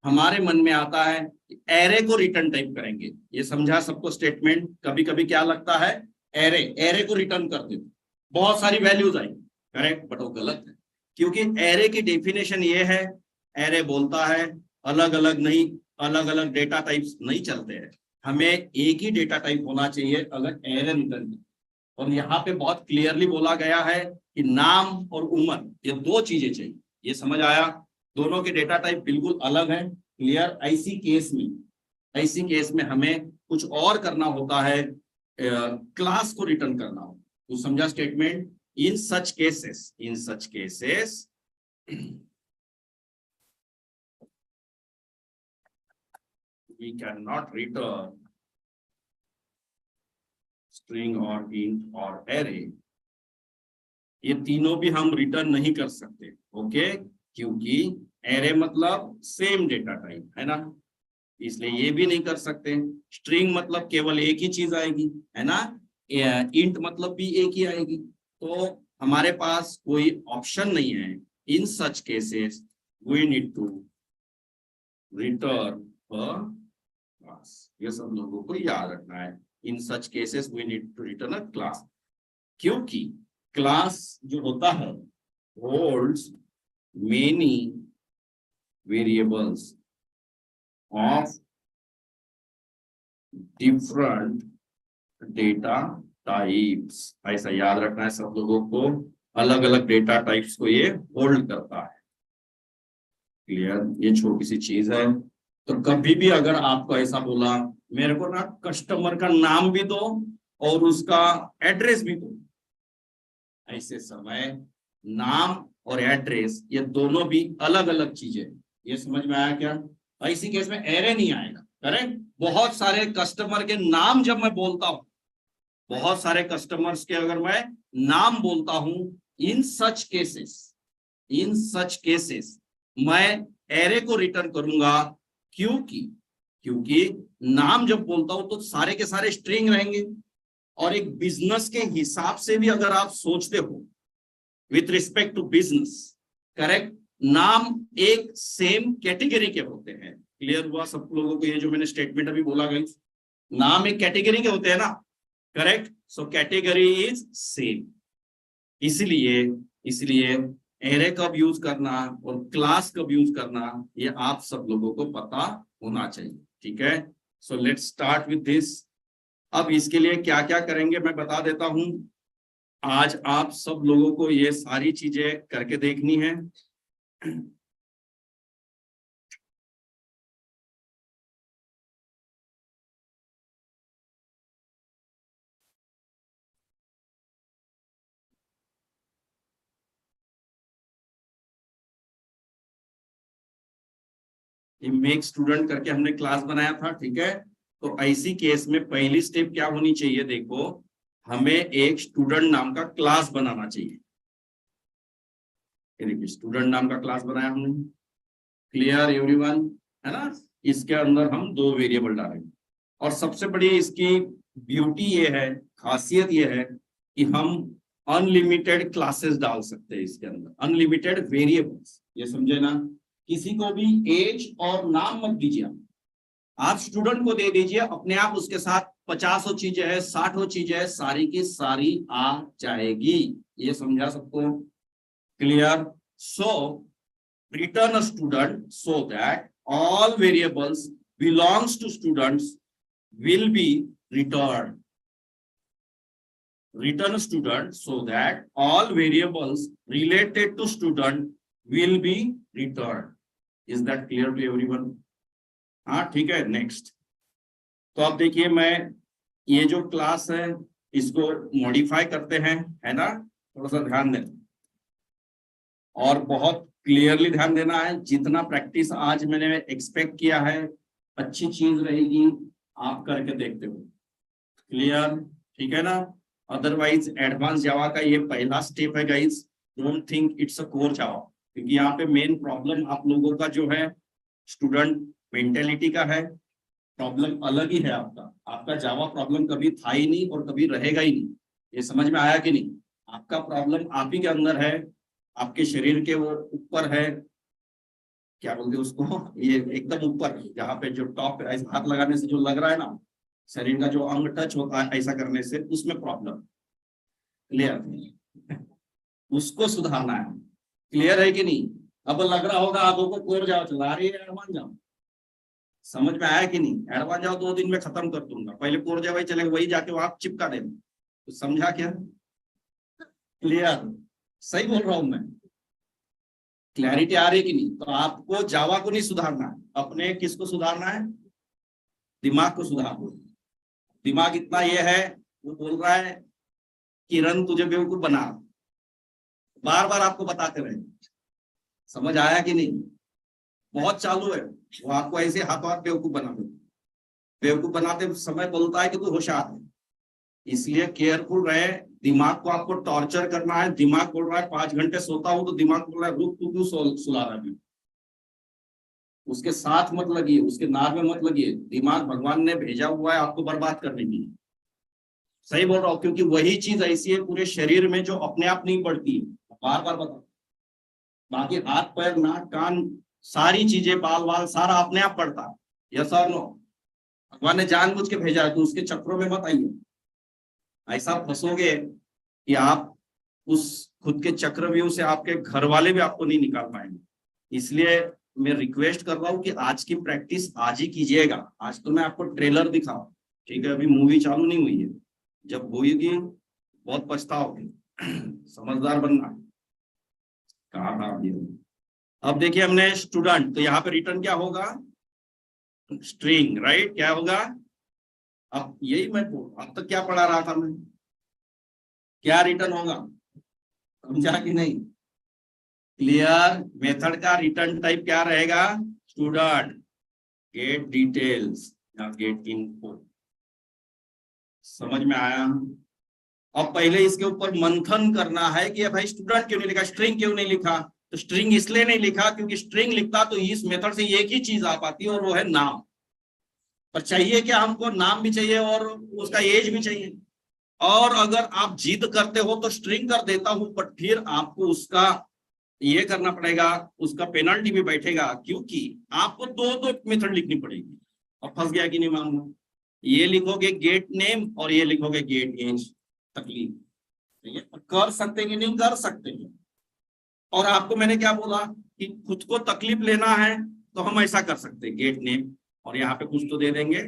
हमारे मन में आता है कि एरे को रिटर्न टाइप करेंगे। ये समझा सबको स्टेटमेंट? कभी कभी क्या लगता है, एरे एरे को रिटर्न कर देते, बहुत सारी वैल्यूज आई। करेक्ट, बट वो गलत है, क्योंकि एरे की डेफिनेशन ये है, एरे बोलता है अलग अलग नहीं, अलग अलग डेटा टाइप्स नहीं चलते हैं, हमें एक ही डेटा टाइप होना चाहिए अगर एरे रिटर्न। और यहाँ पे बहुत क्लियरली बोला गया है कि नाम और उम्र ये 2 चीजें चाहिए। ये समझ आया? दोनों के डेटा टाइप बिल्कुल अलग है। क्लियर? ऐसी केस में हमें कुछ और करना होता है, क्लास को रिटर्न करना हो। तो समझा statement? In such cases we cannot return string or int or array, ये तीनों भी हम रिटर्न नहीं कर सकते, ओके, क्योंकि एरे मतलब सेम डेटा टाइप है ना, इसलिए ये भी नहीं कर सकते। स्ट्रिंग मतलब केवल एक ही चीज आएगी, है ना, इंट मतलब भी एक ही आएगी, तो हमारे पास कोई ऑप्शन नहीं है। In such cases we need to return a class, ये सब लोगों को याद रखना है। In such cases we need to return a class, क्योंकि क्लास जो होता है holds many variables of different data types, ऐसा याद रखना है सब लोगों को, अलग अलग डेटा टाइप्स को ये होल्ड करता है। क्लियर, ये छोटी सी चीज है। तो कभी भी अगर आपको ऐसा बोला मेरे को ना कस्टमर का नाम भी दो और उसका एड्रेस भी दो, ऐसे समय नाम और एड्रेस ये दोनों भी अलग अलग चीजें, ये समझ में आया क्या? ऐसी केस में एरे नहीं आएगा, करेक्ट। बहुत सारे कस्टमर के नाम जब मैं बोलता हूं, बहुत सारे कस्टमर्स के अगर मैं नाम बोलता हूं, इन सच केसेस मैं एरे को रिटर्न करूंगा, क्योंकि नाम जब बोलता हूं तो सारे के सारे स्ट्रिंग रहेंगे, और एक बिजनेस के हिसाब से भी अगर आप सोचते हो with respect to business, correct, नाम एक सेम कैटेगरी के होते हैं। क्लियर हुआ सब लोगों को? ये जो मैंने स्टेटमेंट अभी बोला गई, नाम एक कैटेगरी के होते हैं ना, correct, so category is same. इसलिए एरे कब यूज करना और क्लास कब यूज करना, ये आप सब लोगों को पता होना चाहिए, ठीक है। So let's start with this. अब इसके लिए क्या क्या करेंगे मैं बता देता हूं। आज आप सब लोगों को ये सारी चीजें करके देखनी है। मेक स्टूडेंट करके हमने क्लास बनाया था, ठीक है। तो ऐसी केस में पहली स्टेप क्या होनी चाहिए, देखो, हमें एक स्टूडेंट नाम का क्लास बनाना चाहिए। देखिए स्टूडेंट नाम का क्लास बनाया हमने, क्लियर एवरीवन, है ना। इसके अंदर हम 2 वेरिएबल डालेंगे, और सबसे बड़ी इसकी ब्यूटी ये है, खासियत ये है कि हम अनलिमिटेड क्लासेस डाल सकते हैं इसके अंदर, अनलिमिटेड वेरिएबल्स, ये समझे ना। किसी को भी एज और नाम मत दीजिए, आप स्टूडेंट को दे दीजिए, अपने आप उसके साथ 50 चीजें है, 60 चीजें है, सारी की सारी आ जाएगी। ये समझा सबको? Clear. So return a student so that all variables belongs to students will be returned. Return a student so that all variables related to student will be returned. Is that clear to everyone? हाँ ठीक है। Next, तो अब देखिए मैं ये जो class है इसको मॉडिफाई करते हैं, है ना, थोड़ा सा ध्यान दें और बहुत क्लियरली ध्यान देना है। जितना प्रैक्टिस आज मैंने एक्सपेक्ट किया है अच्छी चीज रहेगी, आप करके देखते हो। क्लियर, ठीक है ना। अदरवाइज एडवांस जावा का ये पहला स्टेप है guys, don't think it's a core Java, क्योंकि यहाँ पे मेन प्रॉब्लम आप लोगों का जो है स्टूडेंट मेंटेलिटी का है, प्रॉब्लम अलग ही है आपका जावा प्रॉब्लम कभी था ही नहीं और कभी रहेगा ही नहीं। ये समझ में आया कि नहीं? आपका प्रॉब्लम आप ही के अंदर है, आपके शरीर के वो ऊपर है, क्या बोलते हैं उसको, ये एकदम ऊपर जहाँ पे जो टॉप ऐसा हाथ लगाने से जो लग रहा है ना, शरीर का जो अंग टच होता है ऐसा करने से, उसमें प्रॉब्लम। क्लियर, उसको सुधारना है। क्लियर है कि नहीं? अब लग रहा होगा आपको कोर जाओ चला रही है, एडवांस जाओ, समझ में आया कि नहीं? एडवांस जाओ 2 दिन में खत्म कर दूंगा, पहले कोर जाओ वही चलेगा, वही जाके वहां चिपका देना, तो समझा क्या? क्लियर, सही बोल रहा हूं मैं? क्लैरिटी आ रही कि नहीं? तो आपको जावा को नहीं सुधारना है, अपने किसको सुधारना है? दिमाग को सुधारना। दिमाग इतना ये है, वो बोल रहा है किरण तुझे बेवकूफ बना, बार बार आपको बताते रहे। समझ आया कि नहीं? बहुत चालू है वो, आपको ऐसे हाथों हाथ बेवकूफ बना दो। बेवकूफ बनाते समय बोलता है कि तू होशियार है। इसलिए केयरफुल रहे। दिमाग को आपको टॉर्चर करना है, दिमाग बोल रहा है 5 घंटे सोता हूं, तो दिमाग बोल रहा है रुक, तू क्यों सुला रहा है? उसके साथ मत लगिए, उसके नार में मत लगिए। दिमाग भगवान ने भेजा हुआ है आपको बर्बाद करने के लिए। सही बोल रहा हूँ, क्योंकि वही चीज ऐसी है पूरे शरीर में जो अपने आप नहीं बढ़ती है। बार बार बता, बाकी हाथ पैर नाक कान सारी चीजें बाल वाल सारा अपने आप बढ़ता है। यस और नो? भगवान ने जानबूझ के भेजा है, तो उसके चक्रों में मत आइए। ऐसा फंसोगे कि आप उस खुद के चक्रव्यूह से आपके घर वाले भी आपको नहीं निकाल पाएंगे। इसलिए मैं रिक्वेस्ट कर रहा हूँ कि आज की प्रैक्टिस आज ही कीजिएगा। आज तो मैं आपको ट्रेलर दिखाऊं, ठीक है? अभी मूवी चालू नहीं हुई है, जब होगी बहुत पछताओगे। समझदार बनना। कहा था अभी? अब देखिए हमने स्टूडेंट, तो यहाँ पे रिटर्न क्या होगा? String, right? क्या होगा? अब यही मैं अब तक क्या पढ़ा रहा था मैं, क्या रिटर्न होगा? समझा कि नहीं? क्लियर? मेथड का रिटर्न टाइप क्या रहेगा? स्टूडेंट गेट डिटेल्स या गेट इनफो। समझ में आया? अब पहले इसके ऊपर मंथन करना है कि भाई स्टूडेंट क्यों नहीं लिखा, स्ट्रिंग क्यों नहीं लिखा? तो स्ट्रिंग इसलिए नहीं लिखा क्योंकि स्ट्रिंग लिखता तो इस मेथड से एक ही चीज आ पाती है, और वो है नाम। पर चाहिए क्या हमको? नाम भी चाहिए और उसका एज भी चाहिए। और अगर आप जिद करते हो तो स्ट्रिंग कर देता हूं, बट फिर आपको उसका ये करना पड़ेगा, उसका पेनल्टी भी बैठेगा, क्योंकि आपको दो दो मेथड लिखनी पड़ेगी। अब फंस गया कि नहीं मामला? ये लिखोगे गेट नेम और ये लिखोगे गेट एज। तकलीफ कर सकते कि नहीं कर सकते हैं? और आपको मैंने क्या बोला कि खुद को तकलीफ लेना है तो हम ऐसा कर सकते हैं, गेट नेम और यहाँ पे कुछ तो दे देंगे।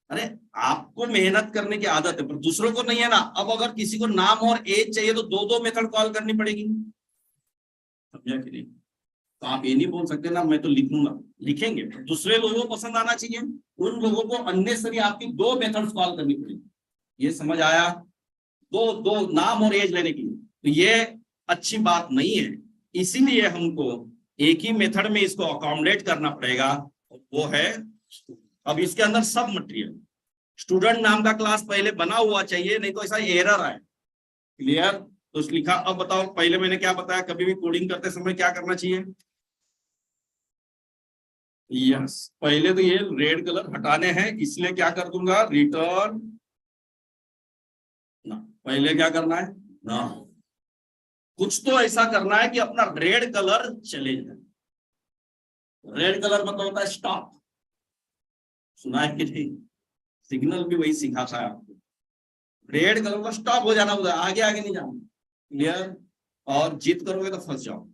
अरे आपको मेहनत करने की आदत है पर दूसरों को नहीं है ना। अब अगर किसी को नाम और एज चाहिए तो दो दो मेथड कॉल करनी पड़ेगी। समझा कि नहीं? तो आप ये नहीं बोल सकते ना मैं तो लिखूंगा। लिखेंगे तो दूसरे लोगों को पसंद आना चाहिए, उन लोगों को अननेसेसरी आपकी दो मेथड्स कॉल करनी पड़ेगी। ये समझ आया? दो दो नाम और एज लेने के लिए, तो ये अच्छी बात नहीं है। इसीलिए हमको एक ही मेथड में इसको अकोमोडेट करना पड़ेगा, वो है। अब इसके अंदर सब मटेरियल स्टूडेंट नाम का क्लास पहले बना हुआ चाहिए, नहीं तो ऐसा एरर आए। क्लियर? तो लिखा। अब बताओ, पहले मैंने क्या बताया, कभी भी कोडिंग करते समय क्या करना चाहिए? यस, पहले तो ये रेड कलर हटाने हैं, इसलिए क्या कर दूंगा? रिटर्न ना। पहले क्या करना है ना, कुछ तो ऐसा करना है कि अपना रेड कलर चले जाए। रेड कलर मतलब होता है स्टॉप। सुना है कि नहीं? सिग्नल भी वही सिखाता है आपको। रेड कलर का स्टॉप हो जाना, उधर आगे आगे नहीं जाना। क्लियर? और जिद करोगे तो फंस जाओ।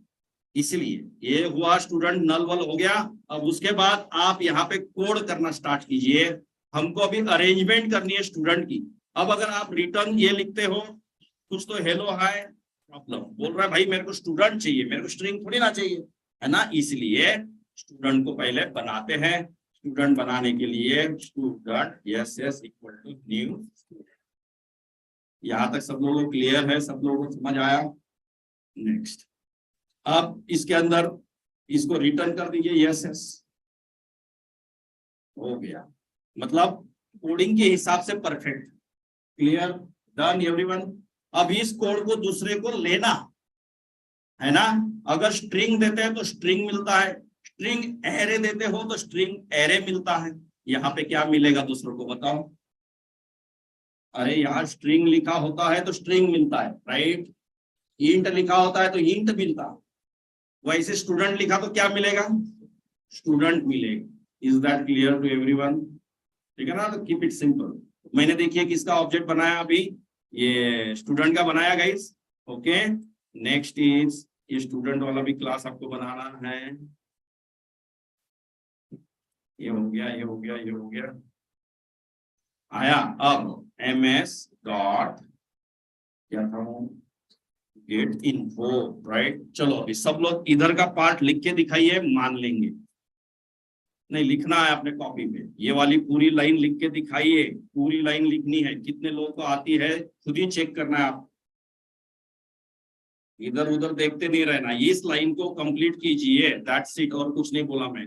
इसलिए ये हुआ स्टूडेंट नल वल हो गया। अब उसके बाद आप यहाँ पे कोड करना स्टार्ट कीजिए। हमको अभी अरेंजमेंट करनी है स्टूडेंट की। अब अगर आप रिटर्न ये लिखते हो कुछ तो हेलो हाय प्रॉब्लम बोल रहा है, भाई मेरे को स्टूडेंट चाहिए, मेरे को स्ट्रिंग थोड़ी ना चाहिए, है ना? इसलिए स्टूडेंट को पहले बनाते हैं। स्टूडेंट बनाने के लिए student yes yes equal to new student. यहां तक सब लोगों को क्लियर है? सब लोगों को समझ आया? नेक्स्ट, अब इसके अंदर इसको रिटर्न कर दीजिए। यस यस हो गया, मतलब कोडिंग के हिसाब से परफेक्ट। क्लियर? Done everyone? अब इस कोड को दूसरे को लेना है ना। अगर स्ट्रिंग देते हैं तो स्ट्रिंग मिलता है, स्ट्रिंग एरे देते हो तो स्ट्रिंग एरे मिलता है। यहाँ पे क्या मिलेगा दूसरों को बताओ? अरे यहाँ स्ट्रिंग लिखा होता है तो स्ट्रिंग मिलता है, राइट? इंट लिखा होता है तो इंट मिलता है। वैसे स्टूडेंट लिखा तो क्या मिलेगा? स्टूडेंट मिलेगा। Is that clear to everyone? ठीक है ना? तो कीप इट सिंपल। मैंने देखिए किसका ऑब्जेक्ट बनाया अभी, ये स्टूडेंट का बनाया गाइस। ओके, नेक्स्ट इज ये स्टूडेंट वाला भी क्लास आपको बनाना है। ये हो गया, ये हो गया, ये हो गया। आया? अब ms डॉट क्या था, गेट इन्फो, राइट? चलो अभी सब लोग इधर का पार्ट लिख के दिखाइए, मान लेंगे। नहीं लिखना है अपने कॉपी पे, ये वाली पूरी लाइन लिख के दिखाइए। पूरी लाइन लिखनी है। कितने लोगों को आती है खुद ही चेक करना है आप। इधर उधर देखते नहीं रहना, इस लाइन को कंप्लीट कीजिए, दैट्स इट। और कुछ नहीं बोला मैं।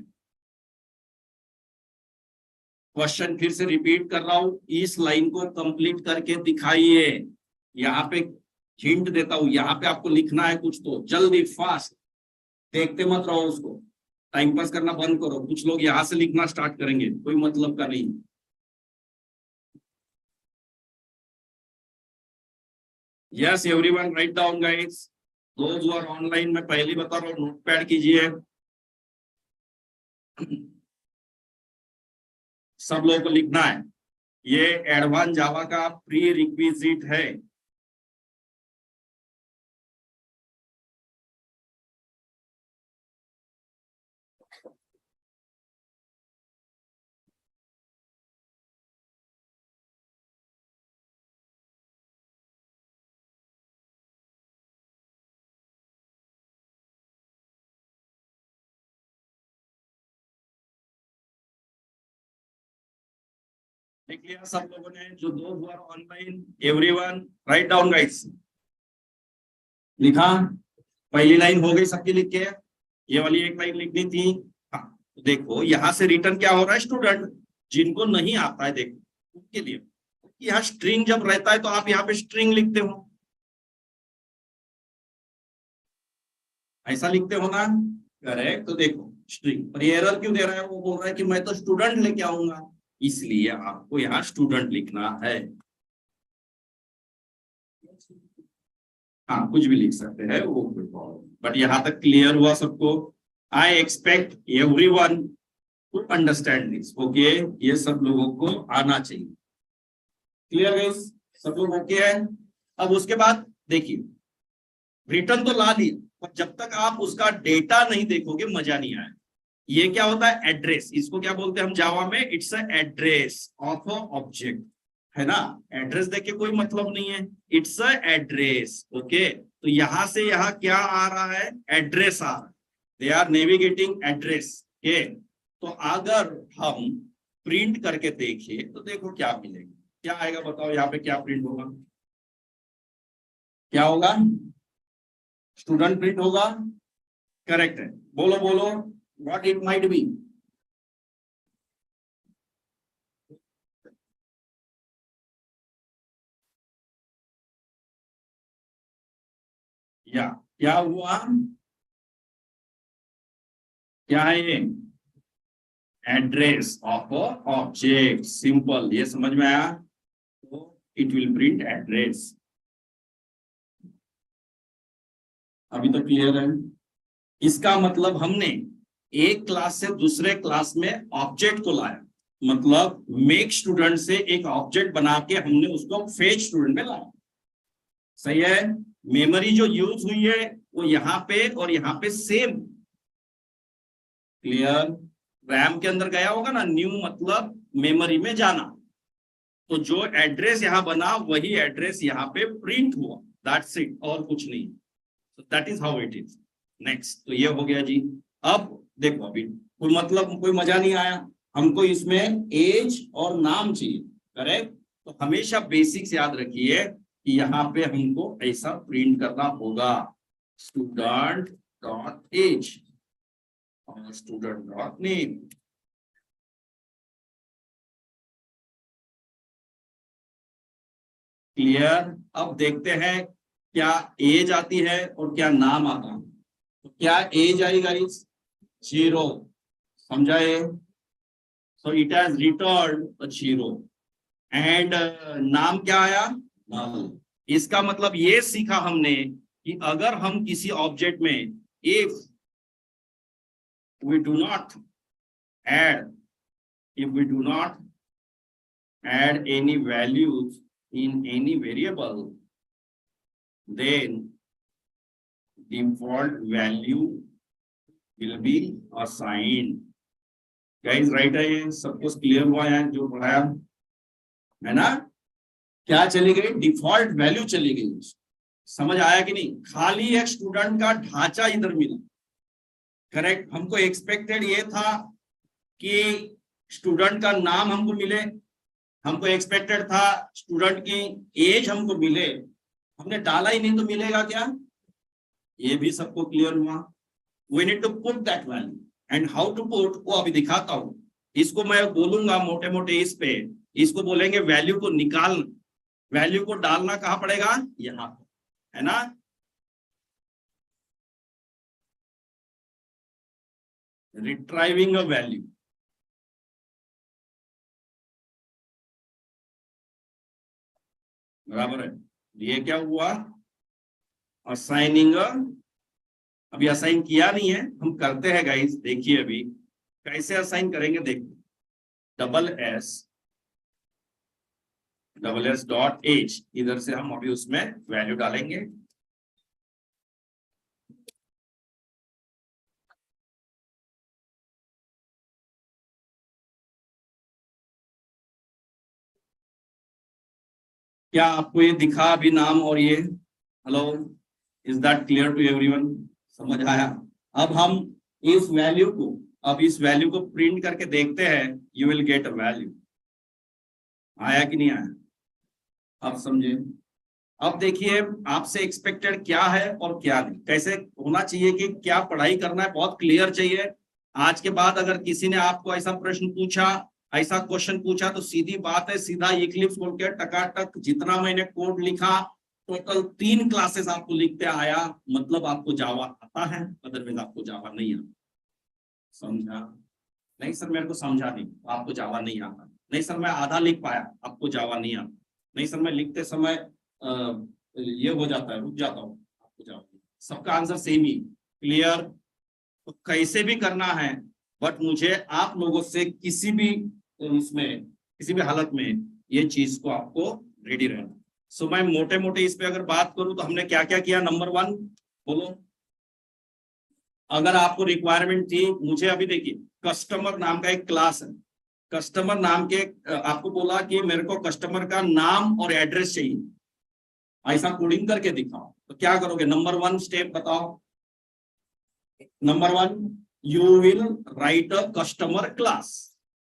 क्वेश्चन फिर से रिपीट कर रहा हूं, इस लाइन को कंप्लीट करके दिखाइए। यहाँ पे हिंट देता हूं, यहाँ पे आपको लिखना है कुछ तो जल्दी फास्ट, देखते मत रहो उसको, टाइम पास करना बंद करो। कुछ लोग यहाँ से लिखना स्टार्ट करेंगे, कोई मतलब का नहीं। Yes everyone right down guys, those who are online, मैं पहले बता रहा हूँ नोटपैड कीजिए। सब लोगों को लिखना है, ये एडवांस जावा का प्री रिक्विजिट है। लिख लिया सब लोगों ने, जो दो हुआ online, everyone right down guys, लिखा? पहली लाइन हो गई सबकी लिख के, ये वाली एक लाइन लिखनी थी। हाँ, तो देखो यहाँ से रिटर्न क्या हो रहा है, स्टूडेंट जिनको नहीं आता है देखो उनके लिए, यहाँ स्ट्रिंग जब रहता है तो आप यहाँ पे स्ट्रिंग लिखते हो, ऐसा लिखते हो ना, करेक्ट। तो देखो स्ट्रिंग, पर एरर क्यों दे रहा है, वो बोल रहा है कि मैं तो स्टूडेंट लेके आऊंगा, इसलिए आपको यहाँ स्टूडेंट लिखना है। हाँ कुछ भी लिख सकते हैं वो, बट यहाँ तक क्लियर हुआ सबको? I expect everyone to understand this, okay? ये सब लोगों को आना चाहिए। क्लियर गाइस, सब लोग ओके है? अब उसके बाद देखिए, रिटर्न तो ला लिया, पर जब तक आप उसका डेटा नहीं देखोगे मजा नहीं आएगा। ये क्या होता है, एड्रेस, इसको क्या बोलते हैं हम जावा में, it's a address of a object, है ना? एड्रेस देख के कोई मतलब नहीं है, इट्स अ एड्रेस, ओके? तो यहां से यहाँ क्या आ रहा है, एड्रेस आ रहा है, they are navigating address, okay? तो अगर हम प्रिंट करके देखें तो देखो क्या मिलेगा, क्या आएगा बताओ, यहाँ पे क्या प्रिंट होगा, क्या होगा? स्टूडेंट प्रिंट होगा, करेक्ट है, बोलो बोलो, व्हाट इट माइट बी? या क्या हुआ, क्या है ये, एड्रेस ऑफ ऑब्जेक्ट, सिंपल, ये समझ में आया? तो इट विल प्रिंट एड्रेस। अभी तो क्लियर है? इसका मतलब हमने एक क्लास से दूसरे क्लास में ऑब्जेक्ट को लाया, मतलब मेक स्टूडेंट से एक ऑब्जेक्ट बना के हमने उसको फेच स्टूडेंट में लाया, सही है? मेमोरी जो यूज हुई है वो यहाँ पे और यहाँ पे सेम, क्लियर? रैम के अंदर गया होगा ना, न्यू मतलब मेमोरी में जाना, तो जो एड्रेस यहाँ बना वही एड्रेस यहाँ पे प्रिंट हुआ, दैट्स इट, और कुछ नहीं, that is how it is. Next, तो ये हो गया जी। अब देखो, अभी कोई मतलब कोई मजा नहीं आया, हमको इसमें एज और नाम चाहिए, करेक्ट? तो हमेशा बेसिक्स याद रखिए कि यहाँ पे हमको ऐसा प्रिंट करना होगा, स्टूडेंट डॉट एज और स्टूडेंट डॉट नेम। क्लियर? अब देखते हैं क्या एज आती है और क्या नाम आता है। तो क्या एज आई गाइस, 0, समझाए? So it has return 0 and नाम क्या आया, null। इसका मतलब ये सीखा हमने कि अगर हम किसी ऑब्जेक्ट में if we do not add, if we do not add any values in any variable, then default value will be assigned। Guys right है, ये सब कुछ क्लियर हुआ है जो पढ़ाया है ना? क्या चली गई, डिफॉल्ट वैल्यू चली गई, समझ आया कि नहीं? खाली एक स्टूडेंट का ढांचा इधर मिला, करेक्ट? हमको एक्सपेक्टेड ये था कि स्टूडेंट का नाम हमको मिले, हमको एक्सपेक्टेड था स्टूडेंट की एज हमको मिले, हमने डाला ही नहीं तो मिलेगा क्या? ये भी सबको क्लियर हुआ? We need to put that value, and how to put वो अभी दिखाता हूं। इसको मैं बोलूंगा मोटे मोटे इस पे, इसको बोलेंगे वैल्यू को निकालना, वैल्यू को डालना कहाँ पड़ेगा, यहाँ पे, है ना। रिट्राइविंग अ वैल्यू, बराबर है। ये क्या हुआ, असाइनिंग, अभी असाइन किया नहीं है, हम करते हैं गाइस, देखिए अभी कैसे असाइन करेंगे, देखिए डबल एस डॉट एज, इधर से हम अभी उसमें वैल्यू डालेंगे। क्या आपको ये दिखा अभी नाम और ये, hello, is that clear to everyone, समझ आया। अब हम इस वैल्यू को, अब इस वैल्यू को प्रिंट करके देखते हैं, you will get a value. आया कि नहीं आया, आप समझे। अब देखिए आपसे एक्सपेक्टेड क्या है और क्या नहीं, कैसे होना चाहिए कि क्या पढ़ाई करना है, बहुत क्लियर चाहिए। आज के बाद अगर किसी ने आपको ऐसा प्रश्न पूछा, ऐसा क्वेश्चन पूछा, तो सीधी बात है, सीधा इक्लिप्स खोल के टकाटक जितना मैंने कोड लिखा, टोटल 3 क्लासेस आपको लिखते आया, मतलब आपको जावा आता है, अदरवाइज आपको जावा नहीं आता। समझा, नहीं सर मेरे को समझा नहीं, आपको जावा नहीं आता। नहीं सर मैं आधा लिख पाया, आपको जावा नहीं आता। नहीं सर मैं लिखते समय ये हो जाता है, रुक जाता हूँ, आपको जावा नहीं। सबका आंसर सेम ही, क्लियर। तो कैसे भी करना है, बट मुझे आप लोगों से किसी भी इसमें, किसी भी हालत में ये चीज को आपको रेडी रहना। सो मैं मोटे मोटे इस पे अगर बात करूं तो हमने क्या क्या किया। नंबर 1 बोलो, अगर आपको रिक्वायरमेंट थी, मुझे अभी देखिए कस्टमर नाम का एक क्लास है, कस्टमर नाम के आपको बोला कि मेरे को कस्टमर का नाम और एड्रेस चाहिए, ऐसा कोडिंग करके दिखाओ, तो क्या करोगे। नंबर 1 स्टेप बताओ। Number 1, you will write a customer class,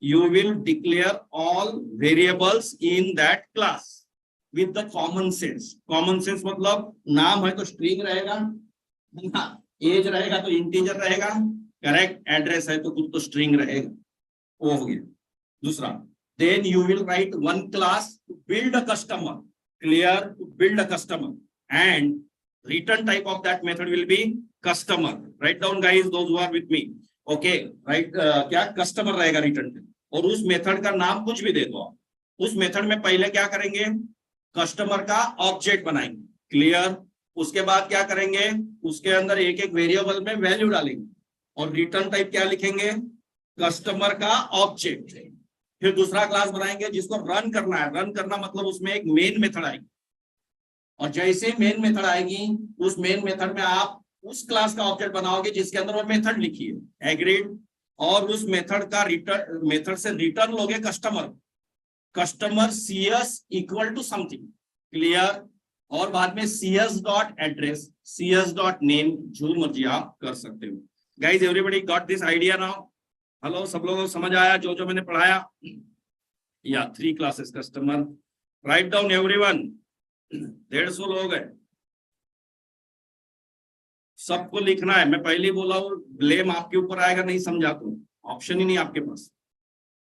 you will declare all variables in that class with the common sense। common sense मतलब नाम है तो स्ट्रिंग रहेगा, एज रहेगा तो इंटीजर रहेगा, करेक्ट एड्रेस है तो कुछ तो स्ट्रिंग रहेगा, वो हो गया। दूसरा, then you will write one class to build a customer, clear, to build a customer, and return type of that method will be customer। write down guys, those who are with me, okay, right, क्या customer रहेगा return में, और उस method का नाम कुछ भी दे दो आप। उस मेथड में पहले क्या करेंगे, कस्टमर का ऑब्जेक्ट बनाएंगे, क्लियर। उसके बाद क्या करेंगे, उसके अंदर एक एक वेरिएबल में वैल्यू डालेंगे, और रिटर्न टाइप क्या लिखेंगे, कस्टमर का ऑब्जेक्ट। फिर दूसरा क्लास बनाएंगे जिसको रन करना है, रन करना मतलब उसमें एक मेन मेथड आएगी, और जैसे मेन मेथड आएगी उस मेन मेथड में आप उस क्लास का ऑब्जेक्ट बनाओगे जिसके अंदर वो मेथड लिखी है, एग्रीड। और उस मेथड का रिटर्न, मेथड से रिटर्न लोगे customer, customer CS equal to something, clear. और बाद में CS dot address, CS dot name, जो मर्जी आप कर सकते हो। Guys everybody got this idea now, hello, सब लोगों को समझ आया जो जो मैंने पढ़ाया, या 3 classes customer, write down everyone, 150 लोग है, सबको लिखना है। मैं पहले ही बोला हूं, ब्लेम आपके ऊपर आएगा नहीं समझा तो, ऑप्शन ही नहीं आपके पास,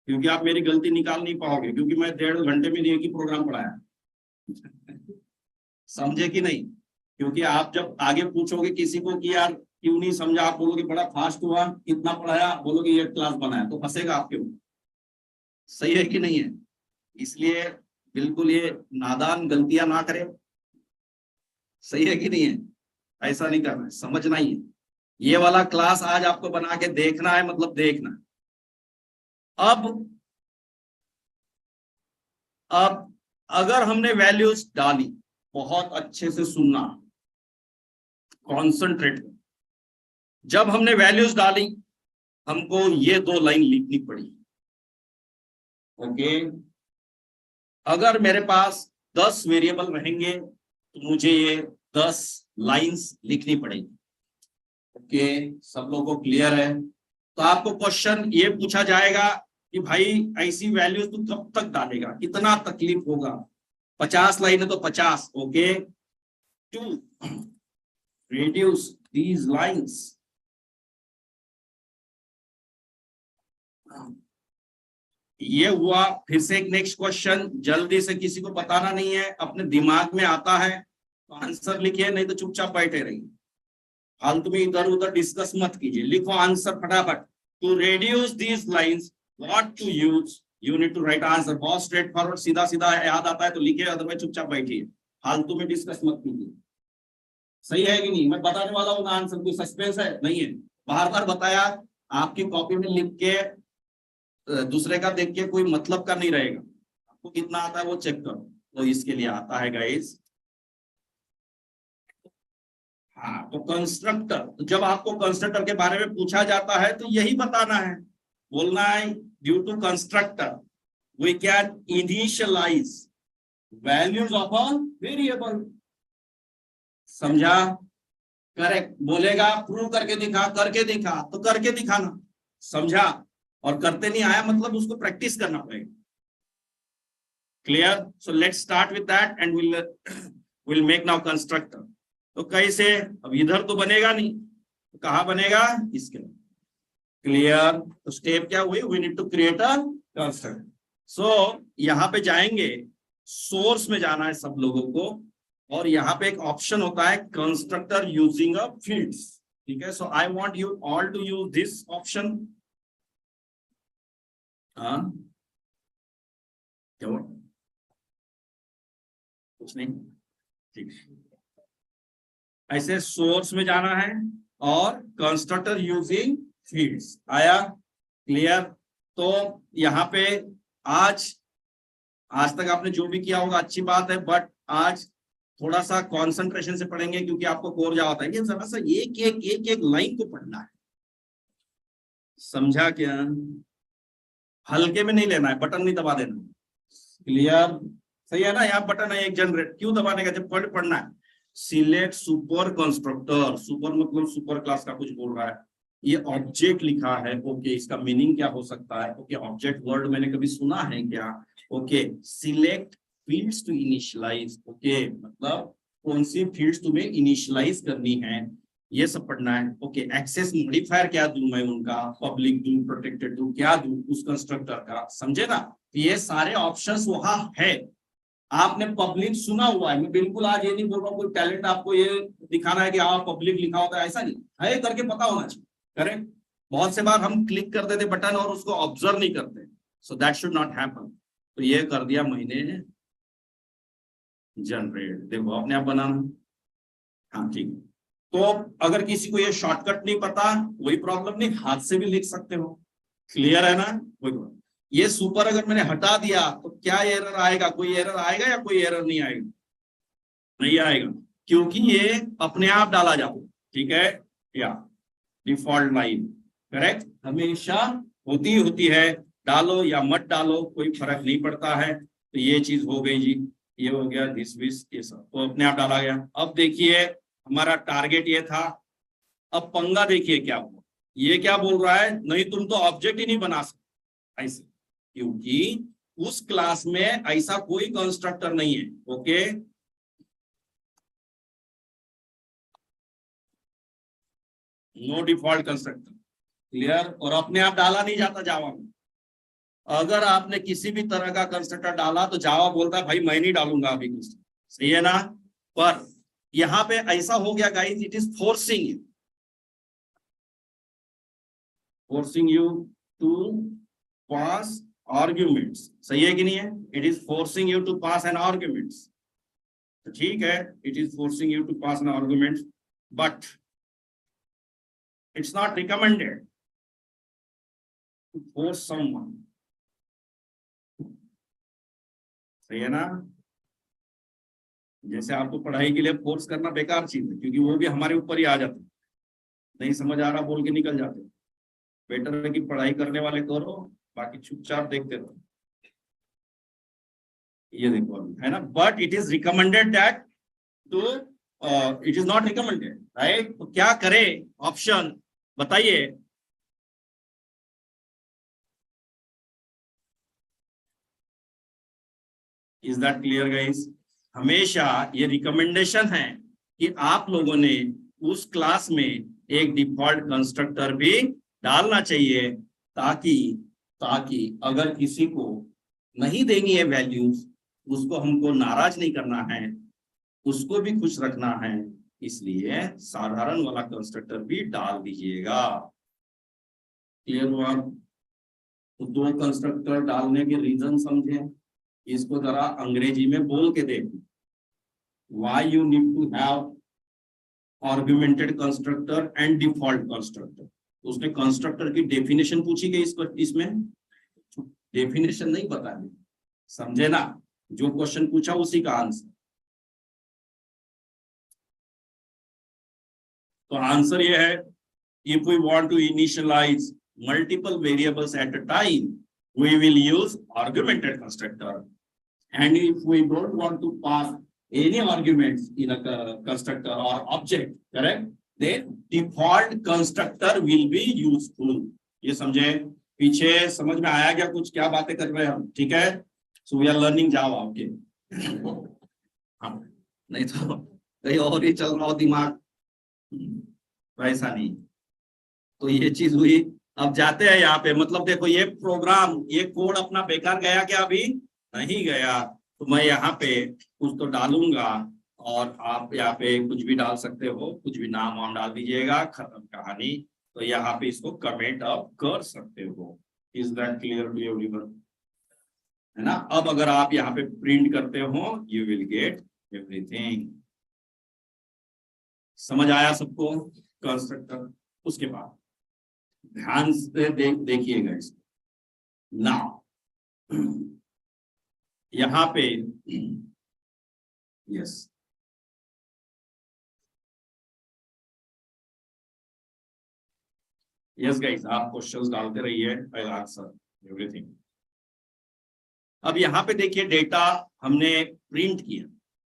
क्योंकि आप मेरी गलती निकाल नहीं पाओगे, क्योंकि मैं 1.5 घंटे में एक ही प्रोग्राम पढ़ाया। समझे कि नहीं, क्योंकि आप जब आगे पूछोगे किसी को कि यार क्यों नहीं समझा, आप बोलोगे बड़ा फास्ट हुआ, कितना पढ़ाया, बोलोगे ये क्लास बनाया, तो फंसेगा आपके ऊपर। सही है कि नहीं है, इसलिए बिल्कुल ये नादान गलतियां ना करें, सही है कि नहीं है, ऐसा नहीं करना है, समझना ही है। ये वाला क्लास आज आपको बना के देखना है, मतलब देखना है। अब अगर हमने वैल्यूज डाली, बहुत अच्छे से सुनना, कॉन्सेंट्रेट। जब हमने वैल्यूज डाली, हमको ये 2 लाइन लिखनी पड़ी, ओके। अगर मेरे पास 10 वेरिएबल रहेंगे तो मुझे ये 10 लाइंस लिखनी पड़ेगी, ओके। सब लोगों को क्लियर है। तो आपको क्वेश्चन ये पूछा जाएगा कि भाई ऐसी वैल्यूज तू कब तक डालेगा, कितना तकलीफ होगा, 50 लाइन है तो 50, okay. To reduce these lines, ये हुआ। फिर से एक नेक्स्ट क्वेश्चन, जल्दी से, किसी को बताना नहीं है, अपने दिमाग में आता है तो आंसर लिखिए, नहीं तो चुपचाप बैठे रहिए, फालतू में इधर उधर डिस्कस मत कीजिए, लिखो आंसर फटाफट। To reduce these lines what to use, you need to write answer. बहुत स्ट्रेट फॉरवर्ड, सीधा सीधा याद आता है तो लिखिए, अदरवाइज चुपचाप बैठिए, फालतू में डिस्कस मत कीजिए। सही है कि नहीं? मैं बताने वाला हूँ ना आंसर, कोई सस्पेंस है नहीं है, बार बार बताया। आपकी कॉपी में लिख के दूसरे का देख के कोई मतलब का नहीं रहेगा, आपको कितना आता है वो चेक करो। तो इसके लिए आता है गाइस, हाँ, तो कंस्ट्रक्टर, तो जब आपको कंस्ट्रक्टर के बारे में पूछा जाता है तो यही बताना है, बोलना है due to constructor we can initialise values of a variable. समझा? करेक्ट बोलेगा, प्रूव करके दिखा, करके दिखा, तो करके दिखाना। समझा? और करते नहीं आया मतलब उसको प्रैक्टिस करना पड़ेगा। Clear? So let's start with that and will make now constructor. तो कैसे? अब इधर तो बनेगा नहीं, तो कहाँ बनेगा? इसके। क्लियर? तो स्टेप क्या हुई? We need to create a constructor. So यहाँ पे जाएंगे, सोर्स में जाना है सब लोगों को, और यहाँ पे एक ऑप्शन होता है कंस्ट्रक्टर यूजिंग अ फील्ड्स। ठीक है? So I want you all to use this option. क्या हुआ? कुछ नहीं, ठीक। ऐसे सोर्स में जाना है और कंस्ट्रक्टर यूजिंग फील्ड्स आया। क्लियर? तो यहाँ पे आज तक आपने जो भी किया होगा अच्छी बात है, बट आज थोड़ा सा कंसंट्रेशन से पढ़ेंगे क्योंकि आपको कोर जा होता है कि जरा सा एक लाइन को पढ़ना है। समझा क्या? हल्के में नहीं लेना है, बटन नहीं दबा देना। क्लियर? सही है ना? यहाँ बटन है एक, जनरेट, क्यों दबाने का जब पढ़ना है। सिलेक्ट सुपर कंस्ट्रक्टर, सुपर मतलब सुपर क्लास का कुछ बोल रहा है, ये ऑब्जेक्ट लिखा है। ओके, इसका मीनिंग क्या हो सकता है? ओके, ऑब्जेक्ट वर्ड मैंने कभी सुना है क्या? Okay, select fields to initialise. Okay, मतलब कौन सी फील्ड्स तुम्हें इनिशियलाइज करनी है, ये सब पढ़ना है। ओके, एक्सेस मॉडिफायर क्या दूं मैं उनका, पब्लिक दूं, प्रोटेक्टेड दूं, क्या दूं उस कंस्ट्रक्टर का। समझे ना? ये सारे ऑप्शंस वहां है। आपने पब्लिक सुना हुआ है, मैं बिल्कुल आज ये नहीं बोल रहा हूँ कोई टैलेंट आपको ये दिखाना है कि आप पब्लिक लिखा होता है, ऐसा नहीं है, करके पता होना चाहिए। करेक्ट? बहुत से बार हम क्लिक कर देते बटन और उसको ऑब्जर्व नहीं करते, so that should not happen. तो ये कर दिया मैंने जनरेट, देखो अपने आप बनाना। हाँ ठीक। तो अगर किसी को ये शॉर्टकट नहीं पता, वही प्रॉब्लम नहीं, हाथ से भी लिख सकते हो। क्लियर है ना? वही प्रॉब्लम। ये सुपर अगर मैंने हटा दिया तो क्या एरर आएगा? कोई एरर आएगा या कोई एरर नहीं आएगा? नहीं आएगा, क्योंकि ये अपने आप डाला जाता। ठीक है? या डिफॉल्ट लाइन करेक्ट हमेशा होती है, डालो या मत डालो कोई फर्क नहीं पड़ता है। तो ये चीज हो गई जी, ये हो गया दिस विस, ये सब तो अपने आप डाला गया। अब देखिए हमारा टारगेट ये था, अब पंगा देखिए क्या हुआ। ये क्या बोल रहा है? नहीं तुम तो ऑब्जेक्ट ही नहीं बना सकते ऐसे, क्योंकि उस क्लास में ऐसा कोई कंस्ट्रक्टर नहीं है। Okay, no default constructor. Clear? और अपने आप डाला नहीं जाता जावा में। अगर आपने किसी भी तरह का कंस्ट्रक्टर डाला तो जावा बोलता है भाई मैं नहीं डालूंगा अभी कंस्ट्रक्टर। सही है ना? पर यहां पे ऐसा हो गया guys, it is forcing you to pass arguments. सही है कि नहीं है? It is forcing you to pass an arguments. तो ठीक है, it is forcing you to pass an arguments, but it's not recommended to force someone. सही है ना? जैसे आपको पढ़ाई के लिए फोर्स करना बेकार चीज है, क्योंकि वो भी हमारे ऊपर ही आ जाते, नहीं समझ आ रहा बोल के निकल जाते। बेटर है कि पढ़ाई करने वाले करो, बाकी चुपचाप देखते रहो। ये देखो है ना, but it is recommended that to, it is not recommended, right? तो क्या करे? ऑप्शन बताइए। Is that clear guys? हमेशा ये रिकमेंडेशन है कि आप लोगों ने उस क्लास में एक डिफॉल्ट कंस्ट्रक्टर भी डालना चाहिए, ताकि ताकि अगर किसी को नहीं देंगे ये वैल्यूज, उसको हमको नाराज नहीं करना है, उसको भी खुश रखना है, इसलिए साधारण वाला कंस्ट्रक्टर भी डाल दीजिएगा। क्लियर हुआ? तो दो कंस्ट्रक्टर डालने के रीजन समझे, इसको जरा अंग्रेजी में बोल के देखो। Why you need to have augmented constructor and default constructor? उसने कंस्ट्रक्टर की डेफिनेशन पूछी गई इसमें डेफिनेशन नहीं पता है, समझे ना? जो क्वेश्चन पूछा उसी का आंसर। तो आंसर ये है, if we want to initialize multiple variables at a time, we will use augmented constructor, and if we don't want to pass any arguments in a constructor or object, correct, then default constructor will be useful। ये समझे? पीछे समझ में आया क्या कुछ, क्या बातें कर रहे हैं हम? ठीक है, so we are learning Java. Okay, नहीं तो कहीं और ही चल रहा हो दिमाग, वैसा नहीं। तो ये चीज हुई। अब जाते हैं यहाँ पे, मतलब देखो ये प्रोग्राम, ये कोड अपना बेकार गया क्या? अभी नहीं गया। तो मैं यहाँ पे कुछ तो डालूंगा और आप यहाँ पे कुछ भी डाल सकते हो, कुछ भी नाम वाम डाल दीजिएगा, खत्म कहानी। तो यहाँ पे इसको कमेंट अप कर सकते हो। Is that clear to everyone? है ना? अब अगर आप यहाँ पे प्रिंट करते हो, यू विल गेट एवरीथिंग। समझ आया सबको कंस्ट्रक्टर? उसके बाद ध्यान से देखिएगा इसको। नाउ यहाँ पे यस, यस गाइस, आप क्वेश्चंस डालते रहिए, आई विल आंसर एवरीथिंग। अब यहाँ पे देखिए, डेटा हमने प्रिंट किया,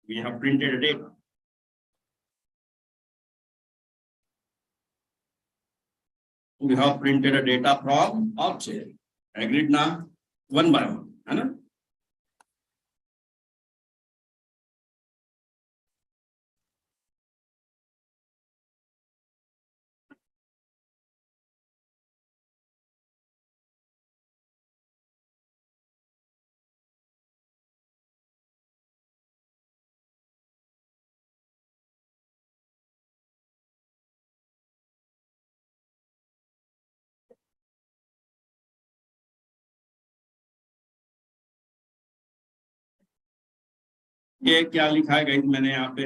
we have printed data. We have printed a data from object. Agreed ना? One by one, है ना? ये क्या लिखा है गाइस मैंने यहाँ पे?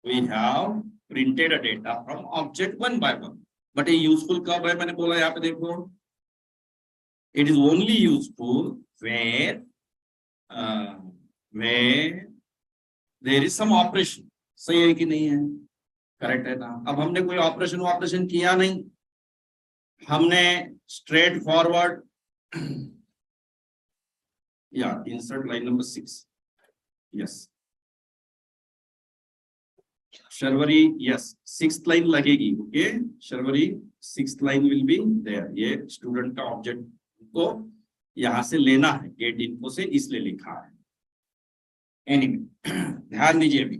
We have printed a data from object one by one. But ये यूजफुल कब है? मैंने बोला यहाँ पे देखो, it is only useful where there is some operation। सही है कि नहीं है? करेक्ट है ना? अब हमने कोई ऑपरेशन किया नहीं, हमने स्ट्रेट फॉरवर्ड या insert line number 6, yes Sharvari, yes 6th line लगेगी। Okay, Sharvari 6th line will be there. ये स्टूडेंट का ऑब्जेक्ट को यहां से लेना है, गेट इन्फो से, इसलिए लिखा है। एनीवे ध्यान दीजिए अभी।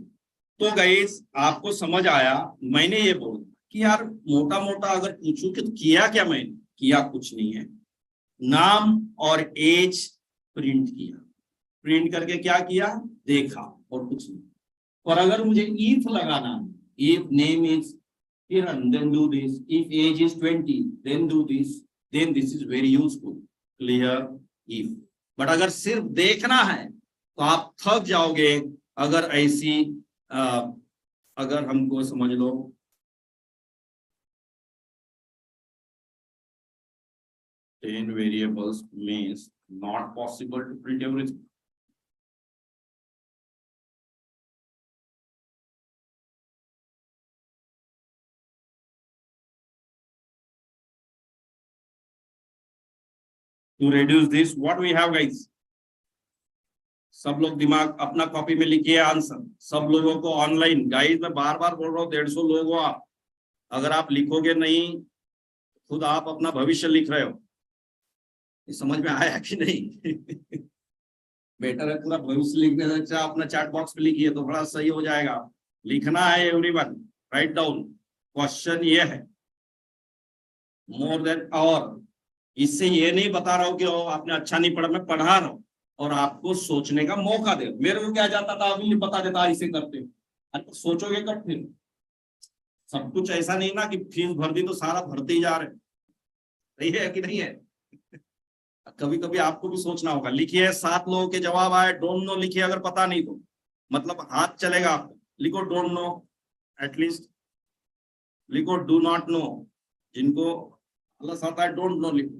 तो गाइस आपको समझ आया? मैंने ये बोला कि यार मोटा मोटा अगर पूछूं कि तो किया क्या, मैंने किया कुछ नहीं है, नाम और एज प्रिंट किया, प्रिंट करके क्या किया, देखा, और कुछ नहीं। और अगर मुझे इफ लगाना, if name is Kiran then do this, if age is 20 then do this, then this is very useful। Clear? if। But अगर सिर्फ देखना है तो आप थक जाओगे। अगर ऐसी अगर हमको समझ लो 10 variables means not possible to print everything। To reduce this, what we have guys? सब लोग दिमाग अपना कॉपी में लिखिए आंसर। सब लोगों को ऑनलाइन, गाइस मैं बार बार बोल रहा हूँ 150 लोग हो आप, अगर आप लिखोगे नहीं, खुद आप अपना भविष्य लिख रहे हो। ये समझ में आया कि नहीं? बेटर है पूरा भविष्य लिखने से अच्छा अपना चैट बॉक्स में लिखिए तो बड़ा सही हो जाएगा। लिखना है एवरीवन, राइट डाउन। क्वेश्चन ये है मोर देन, और इससे ये नहीं बता रहा हूँ कि आपने अच्छा नहीं पढ़ा, मैं पढ़ा रहा हूँ और आपको सोचने का मौका दे। मेरे को क्या जाता था, अभी बता देता इसे करते हो, अरे तो सोचोगे कब फिर? सब कुछ ऐसा नहीं ना कि फीस भर दी तो सारा भरते ही जा रहे, सही है कि नहीं है? कभी कभी आपको भी सोचना होगा। लिखिए 7 लोगों के जवाब आए, डोंट नो लिखिए, अगर पता नहीं तो मतलब हाथ चलेगा आपको। लिखो डोंट नो, एटलीस्ट लिखो डू नॉट नो, जिनको आलस आता है डोंट नो लिखो,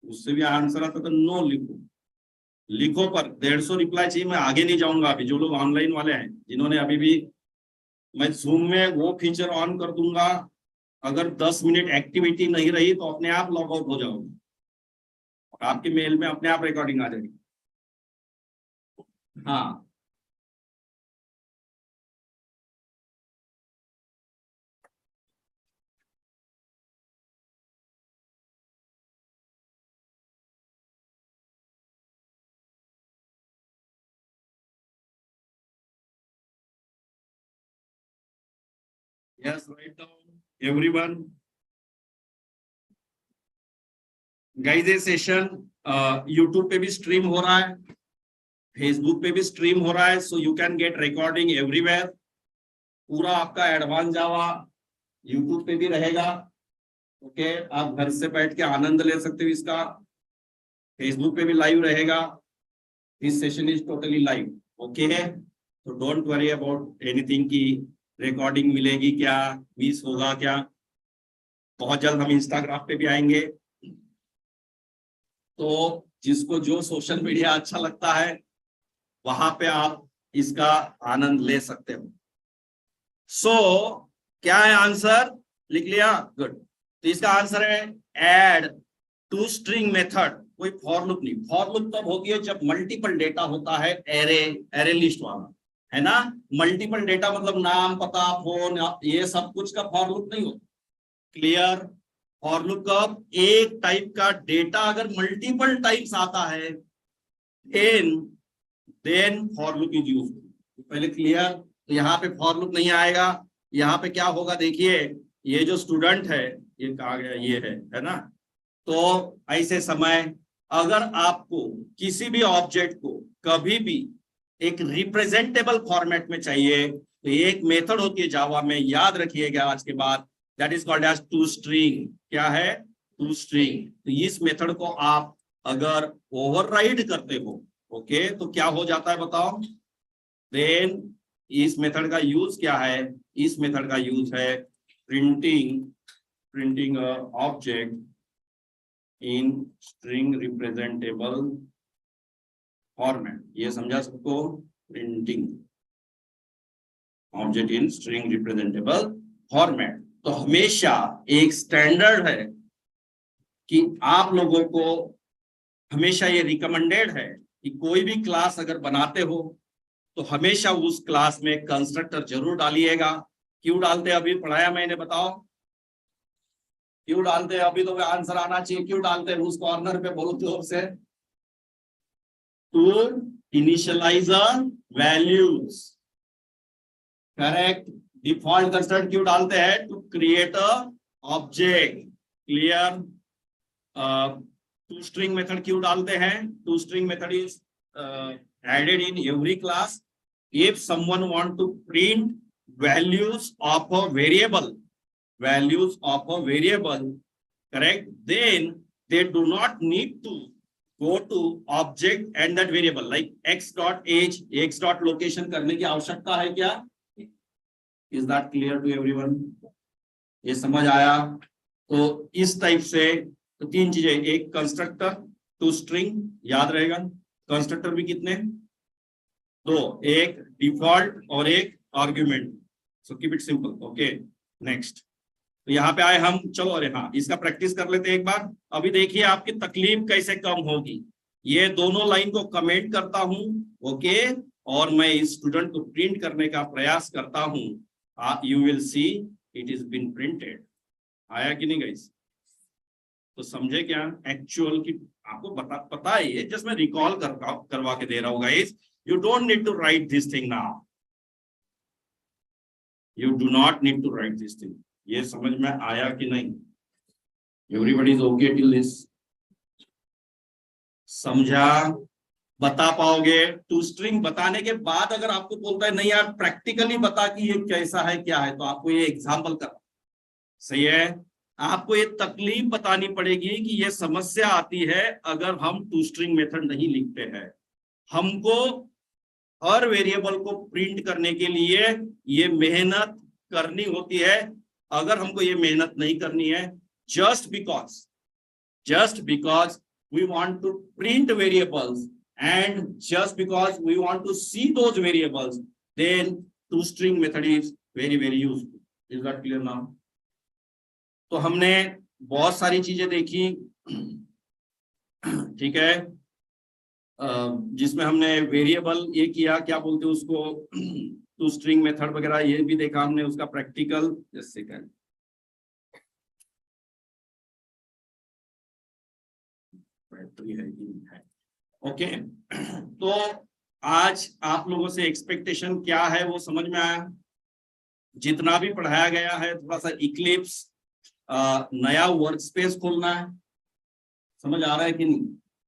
उससे भी आंसर आता तो नो लिखो। लिखो पर 150 रिप्लाई चाहिए। मैं आगे नहीं जाऊंगा अभी, जो लोग ऑनलाइन वाले हैं जिन्होंने अभी भी, मैं जूम में वो फीचर ऑन कर दूंगा, अगर 10 मिनट एक्टिविटी नहीं रही तो अपने आप लॉग आउट हो जाओगे और आपके मेल में अपने आप रिकॉर्डिंग आ जाएगी। हाँ yes, write down everyone. Guys ये सेशन यूट्यूब पे भी स्ट्रीम हो रहा है, फेसबुक पे भी स्ट्रीम हो रहा है, so you can get recording everywhere. पूरा आपका एडवांस जावा यूट्यूब पे भी रहेगा। ओके, आप घर से बैठ के आनंद ले सकते हो इसका। फेसबुक पे भी लाइव रहेगा, this session is totally live. Okay है, तो डोंट वरी अबाउट एनीथिंग की रिकॉर्डिंग मिलेगी क्या, मिस होगा क्या। बहुत जल्द हम इंस्टाग्राम पे भी आएंगे, तो जिसको जो सोशल मीडिया अच्छा लगता है वहां पे आप इसका आनंद ले सकते हो। सो क्या है आंसर, लिख लिया? गुड। तो इसका आंसर है एड टू स्ट्रिंग मेथड। कोई फॉर लूप नहीं, फॉर लूप तब होती है जब मल्टीपल डेटा होता है, एरे एरे लिस्ट वाला, है ना। मल्टीपल डेटा मतलब नाम, पता, फोन, ये सब कुछ का फॉर लूप नहीं होता। क्लियर? फॉर लूप कब एक टाइप का डेटा अगर मल्टीपल टाइप्स आता है then for loop is use. पहले क्लियर? तो यहाँ पे फॉर लूप नहीं आएगा। यहाँ पे क्या होगा देखिए, ये जो स्टूडेंट है, ये कहा गया, ये है ना। तो ऐसे समय अगर आपको किसी भी ऑब्जेक्ट को कभी भी एक रिप्रेजेंटेबल फॉर्मेट में चाहिए तो एक मेथड होती है जावा में, याद रखिएगा आज के बाद, that is called as to string. क्या है? To string. तो इस मेथड को आप अगर ओवरराइड करते हो, ओके, तो क्या हो जाता है बताओ? देन इस मेथड का यूज क्या है? इस मेथड का यूज है printing object in string representable format. ये समझा सबको? Printing object in string representable format. तो हमेशा एक स्टैंडर्ड है कि आप लोगों को हमेशा ये रिकमेंडेड है कि कोई भी क्लास अगर बनाते हो तो हमेशा उस क्लास में कंस्ट्रक्टर जरूर डालिएगा। क्यों डालते हैं अभी पढ़ाया मैंने, बताओ क्यों डालते हैं? अभी तो आंसर आना चाहिए, क्यों डालते हैं? उस कॉर्नर पे बोलो जोर से। To initialise values, correct. Default construct क्यों डालते हैं? To create a object. Clear? To string method क्यों डालते हैं? To string method is added in every class if someone want to print values of a variable, correct, then they do not need to go to object and that variable like x dot age, x dot location करने की आवश्यकता है क्या? Is that clear to everyone? ये समझ आया? तो इस टाइप से तो 3 चीजें, एक कंस्ट्रक्टर, टू स्ट्रिंग, याद रहेगा। कंस्ट्रक्टर भी कितने? 2, एक डिफॉल्ट और एक argument. So keep it simple. Okay, next. तो यहाँ पे आए हम, चलो अरे हाँ, इसका प्रैक्टिस कर लेते हैं एक बार। अभी देखिए आपकी तकलीफ कैसे कम होगी। ये दोनों लाइन को कमेंट करता हूं, ओके, और मैं इस स्टूडेंट को प्रिंट करने का प्रयास करता हूं। You will see it is been printed. आया कि नहीं गाइस? तो समझे क्या एक्चुअल की? आपको पता है ये, जस्ट मैं रिकॉल करवा के दे रहा हूँ guys. You don't need to write this thing now. You do not need to write this thing. ये समझ में आया कि नहीं? Everybody is okay till this? समझा? बता पाओगे? टू स्ट्रिंग बताने के बाद अगर आपको बोलता है नहीं यार प्रैक्टिकली बता कि ये कैसा है क्या है, तो आपको ये एग्जाम्पल करना। सही है? आपको ये तकलीफ बतानी पड़ेगी कि ये समस्या आती है अगर हम टू स्ट्रिंग मेथड नहीं लिखते हैं। हमको हर वेरिएबल को प्रिंट करने के लिए ये मेहनत करनी होती है। अगर हमको ये मेहनत नहीं करनी है, just because we want to print variables and just because we want to see those variables, then toString method is very useful. Is that clear now? तो हमने बहुत सारी चीजें देखी, ठीक है, जिसमें हमने वेरिएबल ये किया, क्या बोलते हैं उसको, toString मेथड वगैरह, ये भी देखा हमने उसका प्रैक्टिकल। जस्ट सेकंड, है ओके। तो आज आप लोगों से एक्सपेक्टेशन क्या है वो समझ में आया? जितना भी पढ़ाया गया है, थोड़ा सा इक्लिप्स नया वर्क स्पेस खोलना है। समझ आ रहा है कि नहीं?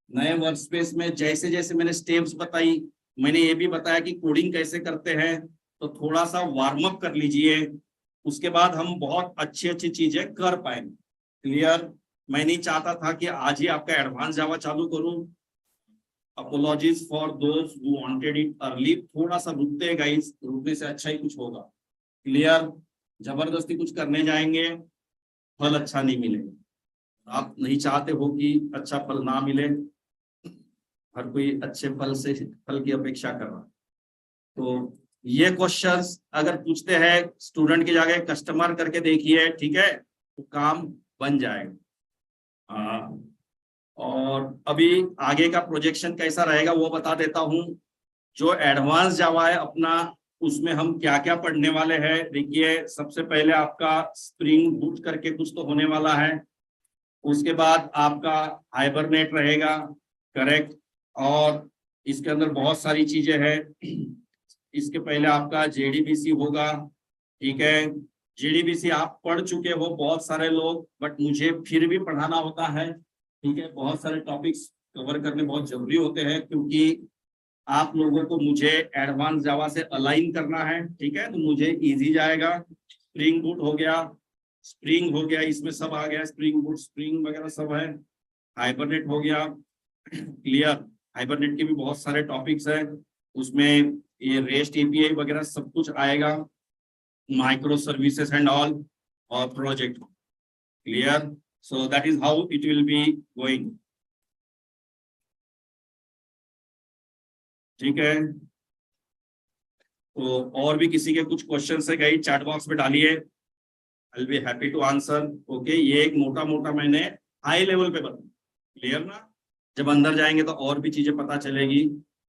नए वर्क स्पेस में जैसे जैसे मैंने स्टेप्स बताई, मैंने ये भी बताया कि कोडिंग कैसे करते हैं, तो थोड़ा सा वार्म अप कर लीजिए, उसके बाद हम बहुत अच्छी अच्छी चीजें कर पाएंगे। क्लियर? मैं नहीं चाहता था कि आज ही आपका एडवांस जावा चालू करूं। Apologies for those who wanted it early. थोड़ा सा रुकते हैं गाइस, रुकने से अच्छा ही कुछ होगा। क्लियर? जबरदस्ती कुछ करने जाएंगे, फल अच्छा नहीं मिलेगा। आप नहीं चाहते हो कि अच्छा फल ना मिले, हर कोई अच्छे फल की अपेक्षा कर रहा। तो ये क्वेश्चंस अगर पूछते हैं स्टूडेंट की जगह कस्टमर करके देखिए, ठीक है, तो काम बन जाएगा। और अभी आगे का प्रोजेक्शन कैसा रहेगा वो बता देता हूं। जो एडवांस जावा है अपना, उसमें हम क्या क्या पढ़ने वाले हैं। देखिए, सबसे पहले आपका स्प्रिंग बूट करके कुछ तो होने वाला है, उसके बाद आपका हाइबरनेट रहेगा, करेक्ट, और इसके अंदर बहुत सारी चीजें हैं। इसके पहले आपका जेडीबीसी होगा, ठीक है। जेडीबीसी आप पढ़ चुके हो बहुत सारे लोग, बट मुझे फिर भी पढ़ाना होता है, ठीक है। बहुत सारे टॉपिक्स कवर करने बहुत जरूरी होते हैं, क्योंकि आप लोगों को मुझे एडवांस जावा से अलाइन करना है, ठीक है, तो मुझे इजी जाएगा। स्प्रिंग बूट हो गया, स्प्रिंग हो गया, इसमें सब आ गया, स्प्रिंग बूट स्प्रिंग वगैरह सब है। हाइबरनेट हो गया, क्लियर। हाइबरनेट के भी बहुत सारे टॉपिक्स हैं, उसमें ये रेस्ट एपीआई वगैरह सब कुछ आएगा, माइक्रो सर्विसेज एंड ऑल, और project, clear. So that is how it will be going, ठीक है। तो और भी किसी के कुछ क्वेश्चन है गई, चैट बॉक्स में डालिए, I will be happy to answer. Okay, ये एक मोटा मोटा मैंने हाई लेवल पे बताया, क्लियर ना? जब अंदर जाएंगे तो और भी चीजें पता चलेगी।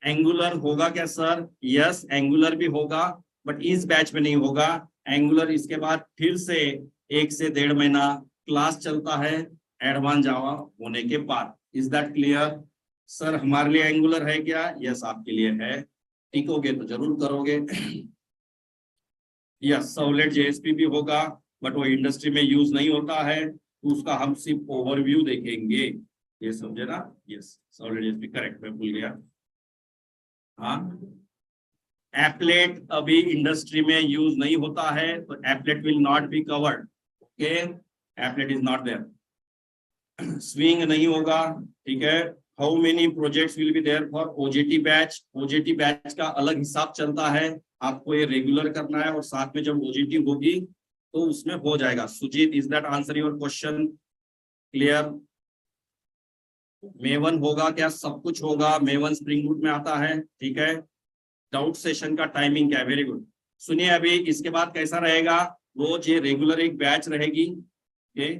एंगुलर होगा क्या सर? यस, एंगुलर भी होगा, बट इस बैच में नहीं होगा। एंगुलर इसके बाद फिर से 1 से 1.5 महीना क्लास चलता है एडवांस जावा होने के बाद। Is that clear? सर हमारे लिए एंगुलर है क्या? यस, आपके लिए है। टिकोगे तो जरूर करोगे। यस, सर्वलेट जेएसपी भी होगा, बट वो इंडस्ट्री में यूज नहीं होता है, तो उसका हम सिर्फ ओवरव्यू देखेंगे, ये समझे ना? यस, सर्वलेट जेएसपी, करेक्ट, मैं भूल गया। हाँ, एप्लेट अभी इंडस्ट्री में यूज नहीं होता है, तो applet will not be covered, okay, applet is not there. Swing नहीं होगा, ठीक है। How many projects will be there for OJT batch? OJT batch का अलग हिसाब चलता है, आपको ये रेगुलर करना है, और साथ में जब ओजेटी होगी तो उसमें हो जाएगा। Sujit, is that answer your question? Clear? मेवन होगा क्या? सब कुछ होगा, मेवन स्प्रिंग बूट में आता है, ठीक है। डाउट सेशन का टाइमिंग क्या है? Very good. सुनिए, अभी इसके बाद कैसा रहेगा, रोज ये रेगुलर एक बैच रहेगी, ओके।